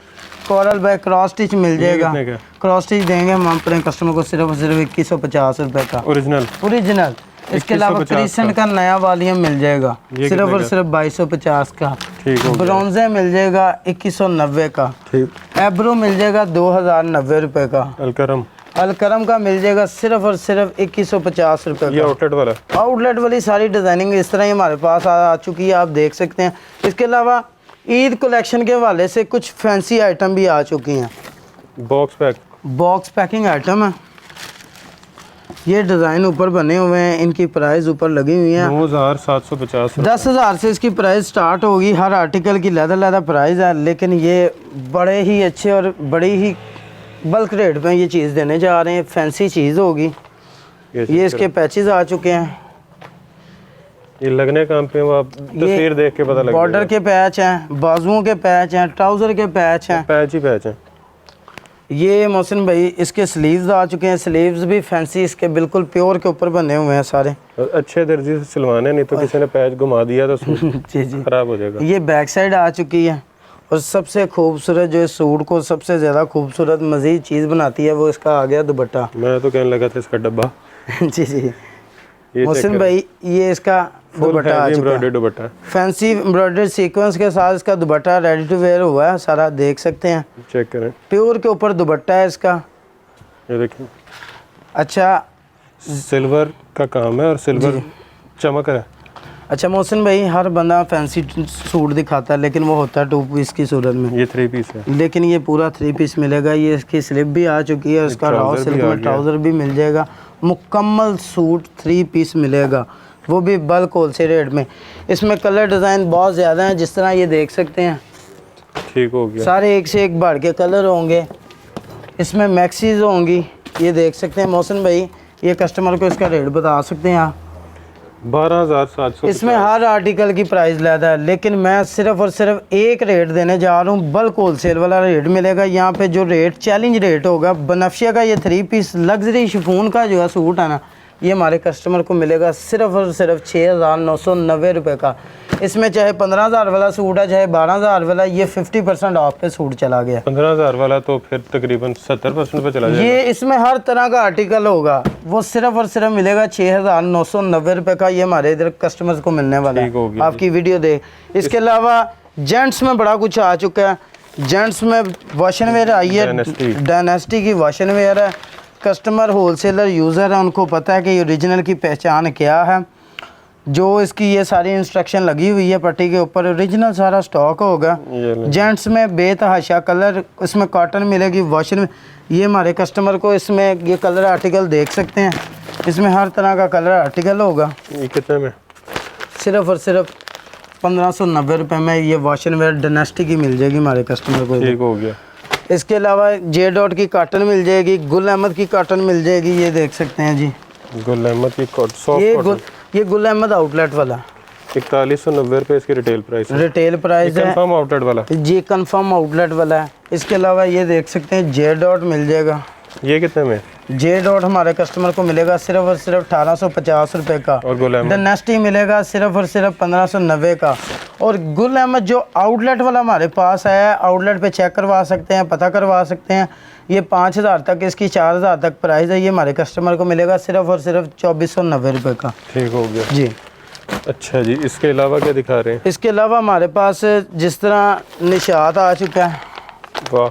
कोरल बैक क्रॉस स्टिच मिल जाएगा। कितने का? क्रॉस स्टिच देंगे हम अपने कस्टमर को सिर्फ और सिर्फ 2150 रुपये का ओरिजिनल। इसके अलावा 2150 क्रीसेंट का नया वॉल्यूम मिल जाएगा ये सिर्फ कितने और का? सिर्फ 2250 का। ठीक हो गया। ब्रॉन्जे मिल जाएगा 2190 का। ठीक। एब्रो मिल जाएगा 2090 रुपये का। अलकरम अलकरम का मिल जाएगा सिर्फ और सिर्फ 2150 रुपये ये का। आउटलेट वाला। आउटलेट वाली सारी डिज़ाइनिंग इस तरह ही हमारे पास आ चुकी है, आप देख सकते हैं। इसके अलावा ईद कलेक्शन के हवाले से कुछ फैंसी आइटम भी आ चुकी हैं। Box pack. Box packing item है, ये डिज़ाइन ऊपर बने हुए हैं, इनकी प्राइस ऊपर लगी हुई है। 9750। 10,000 से इसकी प्राइस स्टार्ट होगी। हर आर्टिकल की लहदा प्राइस है, लेकिन ये बड़े ही अच्छे और बड़ी ही बल्क रेट में ये चीज़ देने जा रहे हैं। फैंसी चीज़ होगी। ये इसके पैचेस आ चुके हैं, ये लगने काम पे वो आप तस्वीर देख के पता लग बॉर्डर के पैच हैं, बाजुओं के पैच हैं, ट्राउज़र के पैच हैं। पैच ही पैच है। ये मोहसिन भाई इसके स्लीव्स आ चुके हैं। स्लीव्स भी फैंसी इसके बिल्कुल प्योर के ऊपर बने हुए हैं सारे। और अच्छे दर्जी से सिलवाने, नहीं तो किसी ने पैच घुमा दिया तो सूट जी जी। खराब हो जाएगा। ये बैक साइड आ चुकी है। और सबसे खूबसूरत जो इस सूट को सबसे ज़्यादा खूबसूरत मज़ीद चीज़ बनाती है, वो इसका आ गया दुपट्टा। मैं तो कहने लगा था इसका डब्बा। जी जी। ये मोहसिन भाई ये इसका दुपट्टा आ चुका है। एम्ब्रॉयडर्ड दुपट्टा। फैंसी एम्ब्रॉयडर्ड सीक्वेंस के साथ इसका दुपट्टा रेडी टू वेयर हुआ है, सारा देख सकते हैं। चेक करें, प्योर के ऊपर दुपट्टा है इसका। ये देखिए अच्छा सिल्वर का काम है और सिल्वर चमक है। अच्छा मोहसिन भाई, हर बंदा फैंसी सूट दिखाता है, लेकिन वो होता है 2 पीस की सूरत में। ये 3 पीस है, लेकिन ये पूरा 3 पीस मिलेगा। ये इसकी स्लिप भी आ चुकी है, इसका रॉ ट्राउज़र सिल्क भी आ में गया। ट्राउज़र भी मिल जाएगा। मुकम्मल सूट 3 पीस मिलेगा, वो भी बल्क होलसेल रेट में। इसमें कलर डिज़ाइन बहुत ज़्यादा हैं, जिस तरह ये देख सकते हैं। ठीक हो गया। सारे एक से एक बढ़ के कलर होंगे। इसमें मैक्सीज होंगी, ये देख सकते हैं मोहसिन भाई। ये कस्टमर को इसका रेट बता सकते हैं आप। 12,700। इसमें हर आर्टिकल की प्राइस ज़्यादा है, लेकिन मैं सिर्फ और सिर्फ एक रेट देने जा रहा हूँ। बल्क होलसेल वाला रेट मिलेगा यहाँ पे। जो रेट चैलेंज रेट होगा, बनफशिया का ये 3 पीस लग्जरी शिफॉन का जो है सूट है ना, ये हमारे कस्टमर को मिलेगा सिर्फ और सिर्फ 6,990 रुपये का। इसमें चाहे 15,000 वाला सूट है, चाहे 12,000 वाला, ये 50% ऑफ पे सूट चला गया। 15,000 वाला तो फिर तकरीबन 70% पे चला जाएगा। ये इसमें हर तरह का आर्टिकल होगा, वो सिर्फ और सिर्फ मिलेगा 6,990 रुपये का। ये हमारे इधर कस्टमर्स को मिलने वाला ठीक हो है। गया। आपकी वीडियो देख। इसके अलावा जेंट्स में बड़ा कुछ आ चुका है। जेंट्स में वॉशन वेयर आई है, डायनेस्टी की वॉशन वेयर है। कस्टमर होलसेलर यूज़र है, उनको पता है कि ओरिजिनल की पहचान क्या है। जो इसकी ये सारी इंस्ट्रक्शन लगी हुई है पट्टी के ऊपर, ओरिजिनल सारा स्टॉक होगा। जेंट्स में बेतहाशा कलर, इसमें कॉटन मिलेगी वॉशन में। ये हमारे कस्टमर को इसमें ये कलर आर्टिकल देख सकते हैं, इसमें हर तरह का कलर आर्टिकल होगा। ये कितने में? सिर्फ और सिर्फ 1590 रुपये में ये वॉशन वेयर डायनेस्टी की मिल जाएगी हमारे कस्टमर को। ठीक हो गया। इसके अलावा जे डॉट की कॉटन मिल जाएगी, गुल अहमद की कॉटन मिल जाएगी। ये देख सकते हैं जी, गुल अहमद की ये गुल अहमद आउटलेट वाला 4190 रुपये इसकी रिटेल प्राइस है। रिटेल प्राइस है। कंफर्म आउटलेट वाला जी कंफर्म आउटलेट वाला है। इसके अलावा ये देख सकते हैं जे डॉट मिल जाएगा। ये कितने में? जे डॉट हमारे कस्टमर को मिलेगा सिर्फ और सिर्फ 1850 रुपये का। और गुल अहमद डायनेस्टी मिलेगा सिर्फ और सिर्फ 1590 का। और गुल अहमद जो आउटलेट वाला हमारे पास है, आउटलेट पे चेक करवा सकते हैं, पता करवा सकते हैं। ये 5,000 तक, इसकी 4,000 तक प्राइस है। ये हमारे कस्टमर को मिलेगा सिर्फ और सिर्फ 2490 रुपये का। ठीक हो गया जी अच्छा जी। इसके अलावा क्या दिखा रहे हैं? इसके अलावा हमारे पास जिस तरह निशात आ चुका है। वाह,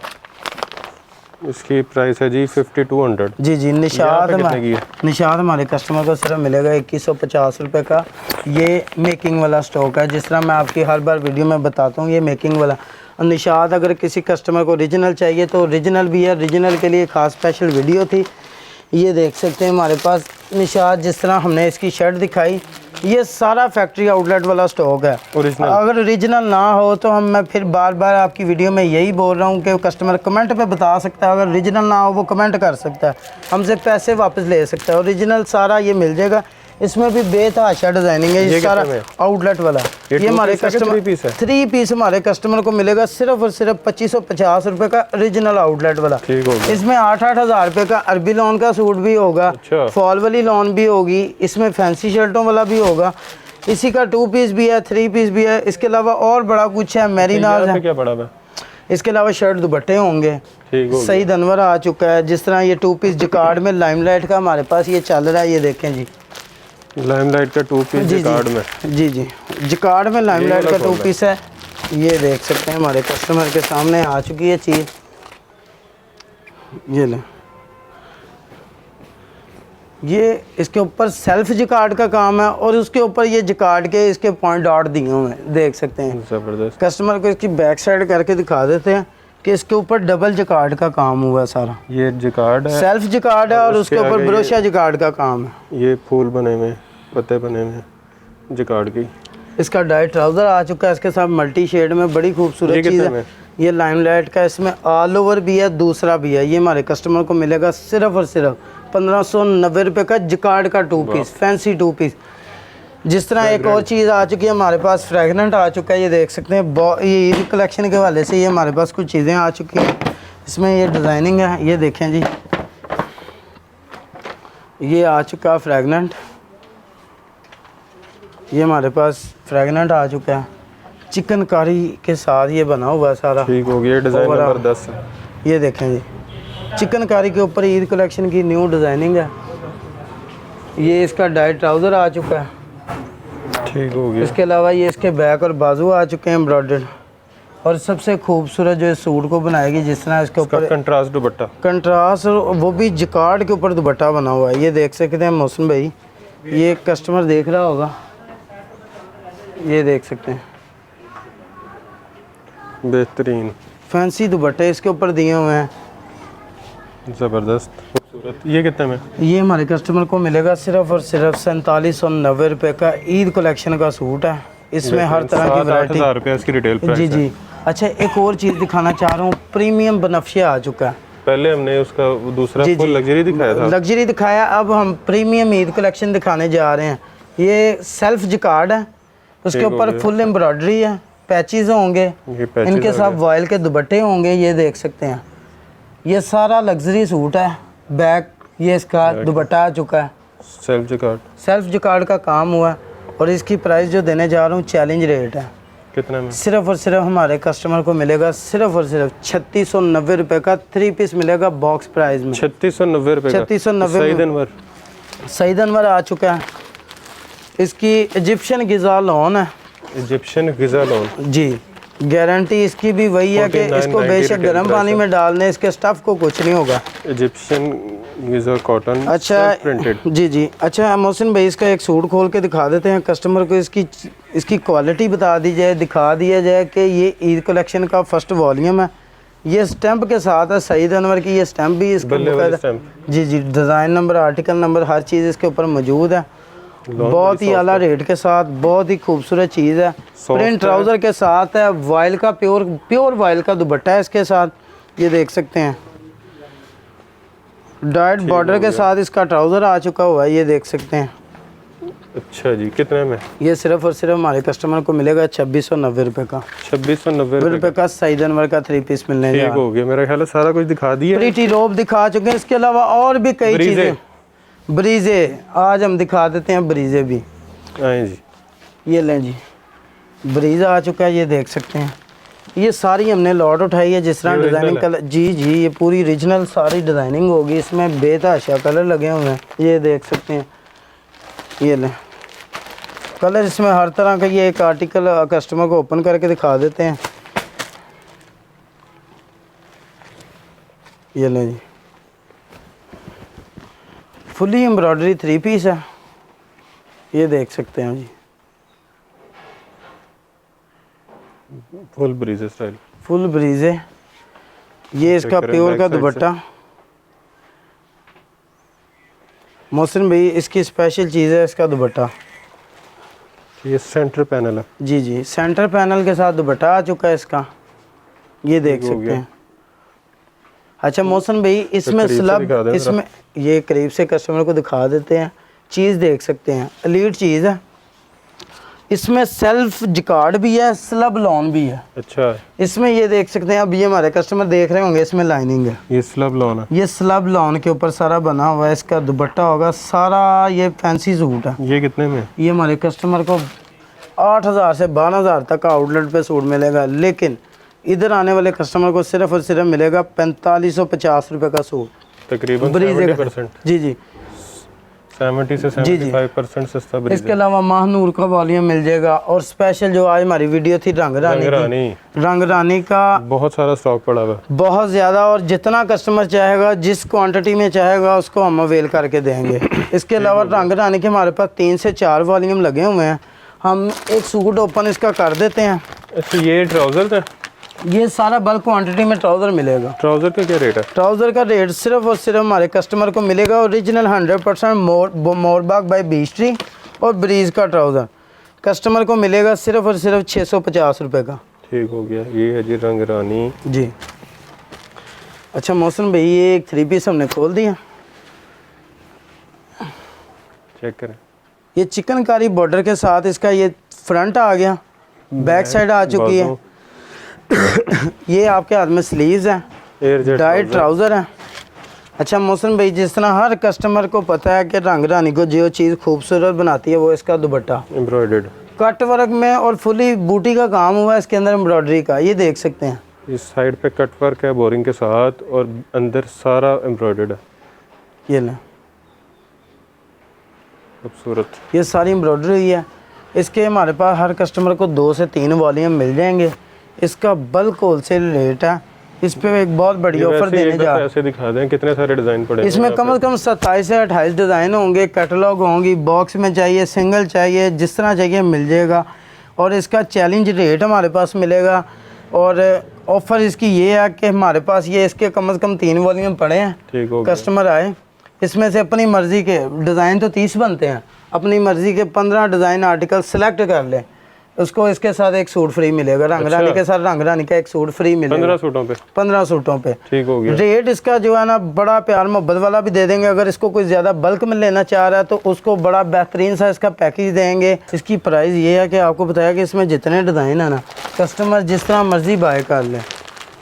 इसकी प्राइस है जी 5200। जी जी। निशात कितने की है? निशात हमारे कस्टमर को सिर्फ मिलेगा 2150 रुपये का। ये मेकिंग वाला स्टॉक है, जिस तरह मैं आपकी हर बार वीडियो में बताता हूँ, ये मेकिंग वाला। निशात अगर किसी कस्टमर को ओरिजिनल चाहिए तो ओरिजिनल भी है, ओरिजिनल के लिए ख़ास स्पेशल वीडियो थी। ये देख सकते हैं हमारे पास निशात, जिस तरह हमने इसकी शर्ट दिखाई, ये सारा फैक्ट्री आउटलेट वाला स्टॉक है। अगर ओरिजिनल ना हो तो मैं फिर बार बार आपकी वीडियो में यही बोल रहा हूँ कि कस्टमर कमेंट पे बता सकता है, अगर ओरिजिनल ना हो वो कमेंट कर सकता है, हमसे पैसे वापस ले सकता है। ओरिजिनल सारा ये मिल जाएगा। इसमें भी बेतहाशा डिजाइनिंग है, ये सारा आउटलेट वाला। ये हमारे कस्टमर 3 पीस हमारे कस्टमर को मिलेगा सिर्फ और सिर्फ 2550 रुपये का ओरिजिनल आउटलेट वाला। इसमें 8-8 हज़ार रुपये का अरबी लॉन का सूट भी होगा, फॉल वाली लॉन भी होगी, इसमें फैंसी शर्टों वाला भी होगा, इसी का 2 पीस भी है, 3 पीस भी है। इसके अलावा और बड़ा कुछ है, मैरीनाज है, क्या बड़ा है? इसके अलावा शर्ट दुपट्टे होंगे। सईद अनवर आ चुका है। जिस तरह ये 2 पीस जिकार्ड में लाइमलाइट का हमारे पास ये चल रहा है, ये देखें जी, लाइमलाइट का 2 पीस जिकार्ड में। जी जिकार्ड में लाइमलाइट का 2 पीस है। ये देख सकते हैं हमारे कस्टमर के सामने आ चुकी है चीज़। ये ले, ये इसके ऊपर सेल्फ जिकार्ड का काम है और उसके ऊपर ये जिकार्ड के इसके पॉइंट डॉट दिए हुए हैं, देख सकते हैं। जबरदस्त। कस्टमर को इसकी बैक साइड करके दिखा देते हैं कि इसके ऊपर डबल जिकार्ड का काम हुआ है सारा। ये जिकार्ड है, सेल्फ जिकार्ड है और उसके ऊपर ब्रोशा जिकार्ड का काम है। ये फूल बने हुए, पत्ते बने हुए जिकार्ड की। इसका डाइट ट्राउज़र आ चुका है, इसके साथ मल्टी शेड में, बड़ी खूबसूरत चीज़ है। ये लाइमलाइट का, इसमें ऑल ओवर भी है, दूसरा भी है। ये हमारे कस्टमर को मिलेगा सिर्फ और सिर्फ 1590 रुपये का जिकार्ड का 2 पीस, फैंसी 2 पीस। जिस तरह एक और चीज़ आ चुकी है हमारे पास, फ्रेगनेंट आ चुका है, ये देख सकते हैं। ये ईद कलेक्शन के हवाले से ये हमारे पास कुछ चीज़ें आ चुकी हैं। इसमें ये डिज़ाइनिंग है, ये देखें जी, ये आ चुका है फ्रेगनेंट। ये हमारे पास फ्रेगनेंट आ चुका है, चिकनकारी के साथ ये बना हुआ है सारा। ठीक हो गया। डिज़ाइन नंबर 10 है। ये देखें जी, चिकनकारी के ऊपर ईद कलेक्शन की न्यू डिज़ाइनिंग है। ये इसका डाइट ट्राउज़र आ चुका है। ठीक हो गया। इसके अलावा ये इसके बैक और बाजू आ चुके हैं एम्ब्रॉयडर्ड। और सबसे खूबसूरत जो इस सूट को बनाएगी, जिस तरह इसके ऊपर कंट्रास्ट दुपट्टा, कंट्रास्ट, वो भी जिकार्ड के ऊपर दुपट्टा बना हुआ है। ये देख सकते हैं मोहसिन भाई, ये कस्टमर देख रहा होगा, ये देख सकते हैं, बेहतरीन फैंसी दुपट्टे इसके ऊपर दिए हुए हैं, ज़बरदस्त खूबसूरत। ये कितने में? ये हमारे कस्टमर को मिलेगा सिर्फ और सिर्फ 4790 रुपये का ईद कलेक्शन का सूट है। इसमें हर तरह की वैरायटी। 7-8 हज़ार रुपये इसकी रिटेल प्राइस जी है। जी। अच्छा, एक और चीज़ दिखाना चाह रहा हूँ, प्रीमियम बनफशिया आ चुका है। पहले हमने उसका दूसरा फुल लग्जरी दिखाया था, लग्जरी दिखाया, अब हम प्रीमियम ईद कलेक्शन दिखाने जा रहे हैं। ये सेल्फ जिकार्ड है, उसके ऊपर फुल एम्ब्रॉयडरी है, पैचेस होंगे, इनके साथ वॉयल के दुपट्टे होंगे, ये देख सकते हैं। ये सारा लग्जरी सूट है। बैक ये इसका दुपट्टा आ चुका है, सेल्फ जिकार्ड का काम हुआ है। और इसकी प्राइस जो देने जा रहा हूँ चैलेंज रेट है। कितना में? सिर्फ और सिर्फ हमारे कस्टमर को मिलेगा सिर्फ और सिर्फ 3690 रुपये का 3 पीस मिलेगा बॉक्स प्राइस में। 3690 रुपये 3690। सईद अनवर आ चुका है। इसकी इजिप्शियन गिज़ा लोन है, इजिप्शियन गिज़ा लोन जी। गारंटी इसकी भी वही है कि इसको बेशक गर्म पानी में डालने, इसके स्टफ़ को कुछ नहीं होगा। इजिप्शियन गिज़ा कॉटन, अच्छा प्रिंटेड। जी जी। अच्छा मोहसिन भाई, इसका एक सूट खोल के दिखा देते हैं कस्टमर को, इसकी क्वालिटी बता दी जाए, दिखा दिया जाए कि ये ईद कलेक्शन का फर्स्ट वॉल्यूम है। ये स्टैंप के साथ है, सईद अनवर की ये स्टैंप भी इसका जी जी, डिज़ाइन नंबर, आर्टिकल नंबर, हर चीज़ इसके ऊपर मौजूद है। बहुत ही आला रेट के साथ, बहुत ही खूबसूरत चीज़ है। प्रिंट ट्राउज़र के साथ है, वॉयल का प्योर वॉयल का दुपट्टा है इसके साथ, ये देख सकते हैं। डाइट बॉर्डर के साथ इसका ट्राउज़र आ चुका हुआ है, ये देख सकते हैं। अच्छा जी, कितने में? ये सिर्फ और सिर्फ हमारे कस्टमर को मिलेगा 2690 रुपये का। 2690 रुपये का सईद अनवर का 3 पीस मिलने ठीक हो गया। मेरा ख्याल है सारा कुछ दिखा दिया। प्रीटी रोब दिखा चुके हैं, इसके अलावा और भी कई चीज़ें। ब्रीजे आज हम दिखा देते हैं, ब्रीजे भी आए जी। ये लें जी, ब्रीज आ चुका है, ये देख सकते हैं। ये सारी हमने लॉट उठाई है, जिस तरह डिज़ाइनिंग कलर, जी जी, ये पूरी ओरिजिनल सारी डिज़ाइनिंग होगी। इसमें बेतहाशा कलर लगे हुए हैं, ये देख सकते हैं। ये लें कलर, इसमें हर तरह का। ये एक आर्टिकल कस्टमर को ओपन करके दिखा देते हैं। ये लें जी, फुली एम्ब्रॉयडरी 3 पीस है, ये देख सकते हैं जी। Full breeze style, full breeze है। ये इसका करें प्योर बैक का साइड दुपट्टा। मोहसिन भाई इसकी स्पेशल चीज़ है इसका दुपट्टा। ये सेंटर पैनल है। जी जी, सेंटर पैनल के साथ दुपट्टा आ चुका है इसका, ये देख हो सकते गया। हैं। अच्छा मोहसिन भाई इसमें करीब से दिखा स्लब, दें इसमें ये करीब से कस्टमर को दिखा देते हैं। चीज़ देख सकते हैं, एलीट चीज़ है। इसमें सेल्फ जिकार्ड भी है, स्लब लॉन भी है। अच्छा, इसमें ये देख सकते हैं, अब ये हमारे कस्टमर देख रहे होंगे, इसमें लाइनिंग है। ये स्लब लॉन है। ये स्लब लॉन के ऊपर सारा बना हुआ है, इसका दुपट्टा होगा सारा। ये फैंसी सूट है। ये कितने में? ये हमारे कस्टमर को 8,000 से 12,000 तक का आउटलेट पे सूट मिलेगा, लेकिन इधर आने वाले कस्टमर को सिर्फ और सिर्फ मिलेगा 4550 रुपये का सूट। तकरीबन ब्रीज 70%, जी जी, 70 से 75% सस्ता ब्रीज इसके अलावा महानूर का वॉल्यूम मिल जाएगा। और स्पेशल जो आज हमारी वीडियो थी रंग रानी की, रंग रानी का बहुत सारा स्टॉक पड़ा हुआ है। बहुत ज़्यादा, और जितना कस्टमर चाहेगा, जिस क्वांटिटी में चाहेगा, उसको हम अवेल करके देंगे। इसके अलावा रंग रानी के हमारे पास 3 से 4 वॉल्यूम लगे हुए हैं। हम एक सूट ओपन इसका कर देते हैं। अच्छा, ये ट्राउजर है? ये सारा बल्क क्वांटिटी में ट्राउज़र मिलेगा। ट्राउजर का क्या रेट है? ट्राउज़र का रेट सिर्फ और सिर्फ हमारे कस्टमर को मिलेगा original 100% Morbag bye beech tree और ब्रीज का ट्राउज़र कस्टमर को मिलेगा सिर्फ और सिर्फ 650 रुपये का। ठीक हो गया। ये है जी रंग रानी जी। अच्छा मोहसिन भाई ये एक 3 पीस हमने खोल दिया, चेक करें। ये चिकनकारी बॉर्डर के साथ इसका ये फ्रंट आ गया, बैक साइड आ चुकी है। ये आपके हाथ में स्लीव्स हैं, एयर डाइट ट्राउज़र है। अच्छा मोहसिन भाई जिस तरह हर कस्टमर को पता है कि रंग रानी को जो चीज़ खूबसूरत बनाती है वो इसका दुपट्टा एम्ब्रॉयडर्ड कट वर्क में और फुली बूटी का काम हुआ है इसके अंदर, एम्ब्रॉयडरी का, ये देख सकते हैं। इस साइड पे कट वर्क है बोरिंग के साथ और अंदर सारा एम्ब्रॉयडर्ड है। ये लें, खूबसूरत। ये सारी एम्ब्रॉयडरी हुई है। इसके हमारे पास हर कस्टमर को 2 से 3 वॉल्यूम मिल जाएंगे। इसका बल्क होलसेल रेट है। इस पे एक बहुत बड़ी ऑफर देने जा रहे हैं। ऐसे दिखा दें कितने सारे डिज़ाइन पड़े हैं इसमें कम से कम 27 से 28 डिज़ाइन होंगे, कैटलॉग होंगी, बॉक्स में चाहिए, सिंगल चाहिए, जिस तरह चाहिए मिल जाएगा। और इसका चैलेंज रेट हमारे पास मिलेगा। और ऑफ़र इसकी ये है कि हमारे पास ये इसके कम से कम 3 वॉल्यूम पड़े हैं। ठीक हो गया। कस्टमर आए, इसमें से अपनी मर्ज़ी के डिज़ाइन तो 30 बनते हैं, अपनी मर्ज़ी के 15 डिज़ाइन आर्टिकल सेलेक्ट कर लें, उसको इसके साथ एक सूट फ्री मिलेगा। रंग रानी के साथ रंग रानी का एक सूट फ्री मिलेगा 15 सूटों पे। 15 सूटों पे। ठीक हो गया। रेट इसका जो है ना बड़ा प्यार मोहब्बत वाला भी दे देंगे। अगर इसको कोई ज़्यादा बल्क में लेना चाह रहा है तो उसको बड़ा बेहतरीन सा इसका पैकेज देंगे। इसकी प्राइस ये है कि आपको बताया कि इसमें जितने डिज़ाइन है ना, कस्टमर जिस तरह मर्जी बाय कर ले।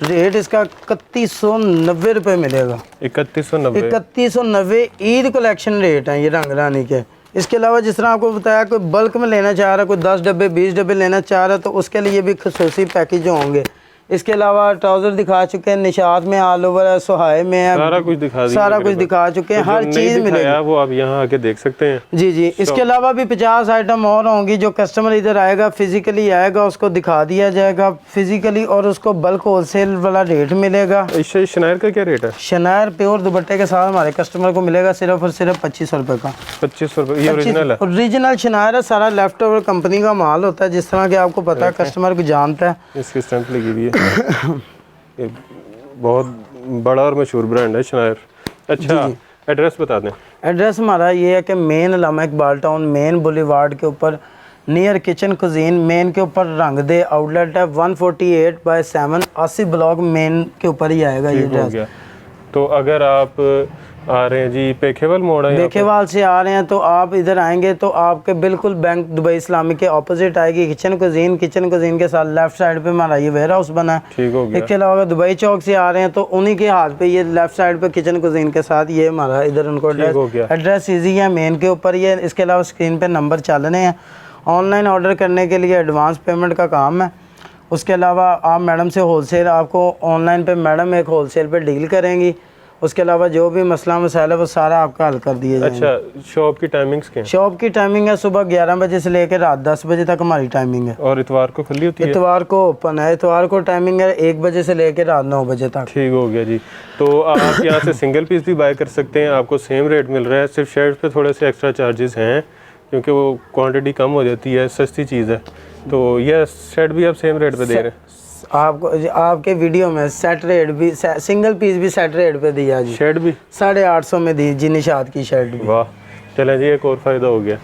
रेट इसका 3190 रुपये मिलेगा। 3190। 3190 ईद कलेक्शन रेट है ये रंग रानी के। इसके अलावा जिस तरह आपको बताया कोई बल्क में लेना चाह रहा है, कोई 10 डब्बे 20 डब्बे लेना चाह रहा है तो उसके लिए भी खसूसी पैकेज होंगे। इसके अलावा ट्राउज़र दिखा चुके हैं, निशात में ऑल ओवर है, सुहाए में है, सारा कुछ दिखा दिया। सारा कुछ दिखा चुके हैं, हर चीज़ मिलेगी। वो आप यहाँ आके देख सकते हैं। जी जी। इसके अलावा भी 50 आइटम और होंगी। जो कस्टमर इधर आएगा, फिजिकली आएगा, उसको दिखा दिया जाएगा फिजिकली, और उसको बल्क होलसेल वाला रेट मिलेगा। शनायर का क्या रेट है? शनायर प्योर दुपट्टे के साथ हमारे कस्टमर को मिलेगा सिर्फ और सिर्फ 2500 रुपये का। 2500 रुपये। ये ओरिजिनल है? ओरिजिनल शनायर है, सारा लेफ्ट ओवर कंपनी का माल होता है, जिस तरह के आपको पता है, कस्टमर को जानता है। इसकी स्टैंप लगी हुई है। ये बहुत बड़ा और मशहूर ब्रांड है शनायर। अच्छा, एड्रेस बता दें। एड्रेस हमारा ये है कि मेन अल्लामा इकबाल टाउन, मेन बुलेवार्ड के ऊपर, नियर किचन कुजीन, मेन के ऊपर रंग दे आउटलेट है, 148/7 80 ब्लॉक मेन के ऊपर ही आएगा ये एड्रेस। तो अगर आप आ रहे हैं जी पेखेवाल मोड़ है, पेखेवाल से आ रहे हैं तो आप इधर आएंगे तो आपके बिल्कुल बैंक दुबई इस्लामी के ऑपोजिट आएगी किचन कुजीन। किचन कुजीन के साथ लेफ्ट साइड पे हमारा ये वेयर हाउस बना है। ठीक हो गया। इसके अलावा अगर दुबई चौक से आ रहे हैं तो उन्हीं के हाथ पे ये लेफ्ट साइड पे किचन कुजीन के साथ ये हमारा इधर उनको एड्रेस ईजी है, मेन के ऊपर ही है। इसके अलावा स्क्रीन पे नंबर चल रहे हैं। ऑनलाइन ऑर्डर करने के लिए एडवांस पेमेंट का काम है। उसके अलावा आप मैडम से होलसेल, आपको ऑनलाइन पे मैडम एक होलसेल पे डील करेंगी। उसके अलावा जो भी मसला मसाइल है वो सारा आपका हल कर दिया जाएगा। अच्छा, शॉप की टाइमिंग्स क्या है? शॉप की टाइमिंग है सुबह 11 बजे से लेकर रात 10 बजे तक हमारी टाइमिंग है। और इतवार को खुली होती है? इतवार को ओपन है। इतवार को टाइमिंग है 1 बजे से लेकर रात 9 बजे तक। ठीक हो गया जी। तो आप यहाँ से सिंगल पीस भी बाय कर सकते हैं, आपको सेम रेट मिल रहा है। सिर्फ शर्ट पे थोड़े से एक्स्ट्रा चार्जेस हैं, क्योंकि वो क्वांटिटी कम हो जाती है, सस्ती चीज़ है। तो यह सेट भी आप सेम रेट पे दे रहे हैं? आपको आपके वीडियो में सेट रेट भी, सिंगल पीस भी सेट रेट पे दिया जी। शर्ट भी 850 में दी जी, निशात की शर्ट भी। वाह, चलें जी, एक और फ़ायदा हो गया।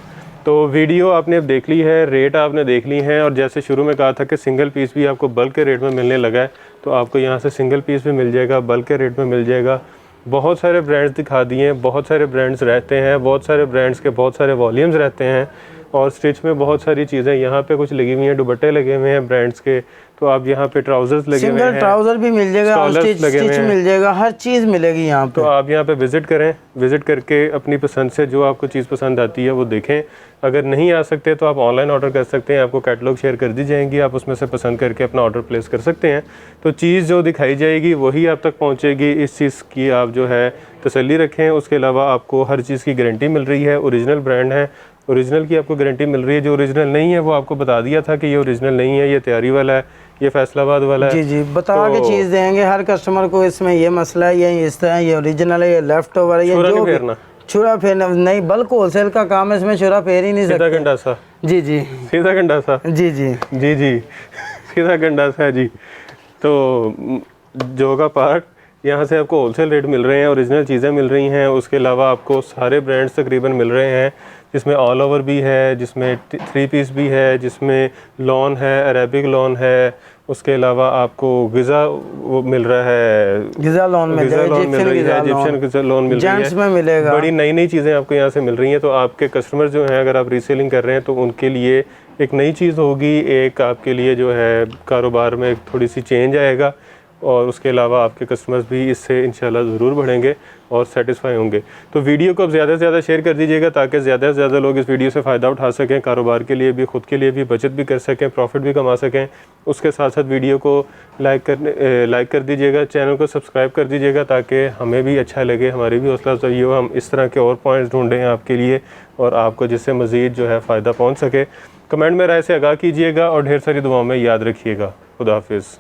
तो वीडियो आपने अब देख ली है, रेट आपने देख ली हैं, और जैसे शुरू में कहा था कि सिंगल पीस भी आपको बल्क के रेट में मिलने लगा है, तो आपको यहाँ से सिंगल पीस भी मिल जाएगा, बल्क के रेट में मिल जाएगा। बहुत सारे ब्रांड्स दिखा दिए हैं, बहुत सारे ब्रांड्स रहते हैं, बहुत सारे ब्रांड्स के बहुत सारे वॉल्यूम्स रहते हैं, और स्टिच में बहुत सारी चीज़ें यहाँ पे कुछ लगी हुई हैं, दुपट्टे लगे हुए हैं ब्रांड्स के, तो आप यहाँ पे ट्राउजर्स लगे हुए हैं, सिंगल ट्राउजर भी मिल जाएगा, स्टिच मिल जाएगा, हर चीज़ मिलेगी यहाँ पे। तो आप यहाँ पे विज़िट करें, विज़िट करके अपनी पसंद से जो आपको चीज़ पसंद आती है वो देखें। अगर नहीं आ सकते तो आप ऑनलाइन ऑर्डर कर सकते हैं, आपको कैटलॉग शेयर कर दी जाएंगी, आप उसमें से पसंद करके अपना ऑर्डर प्लेस कर सकते हैं। तो चीज़ जो दिखाई जाएगी वही आप तक पहुँचेगी, इस चीज़ की आप जो है तसल्ली रखें। उसके अलावा आपको हर चीज़ की गारंटी मिल रही है, ओरिजिनल ब्रांड है, ओरिजिनल की आपको गारंटी मिल रही है। जो ओरिजिनल नहीं है वो आपको बता दिया था कि ये ओरिजिनल नहीं है, ये तैयारी वाला है, ये फैसलाबाद वाला है। जी जी, बता के चीज़ देंगे हर कस्टमर को, इसमें ये मसला है, ये इस तरह, ये ओरिजिनल है, ये लेफ्ट ओवर है, ये जो फेरना, छुरा फेरना नहीं, बल्क होलसेल का काम है, इसमें छुरा फेर ही नहीं सकते। सीधा गंडासा। जी जी, सीधा गंडासा। जी जी जी जी, सीधा गंडासा है जी। तो जोगा पार्क, यहाँ से आपको होलसेल रेट मिल रहे हैं, ओरिजिनल चीज़ें मिल रही हैं। उसके अलावा आपको सारे ब्रांड्स तकरीबन मिल रहे हैं, जिसमें ऑल ओवर भी है, जिसमें 3 पीस भी है, जिसमें लॉन है, अरेबिक लॉन है। उसके अलावा आपको गिज़ा वो मिल रहा है, गिज़ा लॉन मिल रहा है, इजिप्शियन गिज़ा लॉन मिल रही है, में मिलेगा। बड़ी नई नई चीज़ें आपको यहाँ से मिल रही हैं। तो आपके कस्टमर जो हैं, अगर आप रीसेलिंग कर रहे हैं तो उनके लिए एक नई चीज़ होगी, एक आपके लिए जो है कारोबार में थोड़ी सी चेंज आएगा, और उसके अलावा आपके कस्टमर्स भी इससे इंशाल्लाह ज़रूर बढ़ेंगे और सेटिस्फाई होंगे। तो वीडियो को अब ज़्यादा से ज़्यादा शेयर कर दीजिएगा, ताकि ज़्यादा से ज़्यादा लोग इस वीडियो से फ़ायदा उठा सकें, कारोबार के लिए भी, ख़ुद के लिए भी, बचत भी कर सकें, प्रॉफिट भी कमा सकें। उसके साथ साथ वीडियो को लाइक कर दीजिएगा, चैनल को सब्सक्राइब कर दीजिएगा, ताकि हमें भी अच्छा लगे, हमारी भी हौसला अफजाई हो, हम इस तरह के और पॉइंट्स ढूँढें आपके लिए, और आपको जिससे मज़ीद जो है फ़ायदा पहुँच सके। कमेंट में राय से आगाह कीजिएगा, और ढेर सारी दुआओं में याद रखिएगा। खुदा हाफिज़।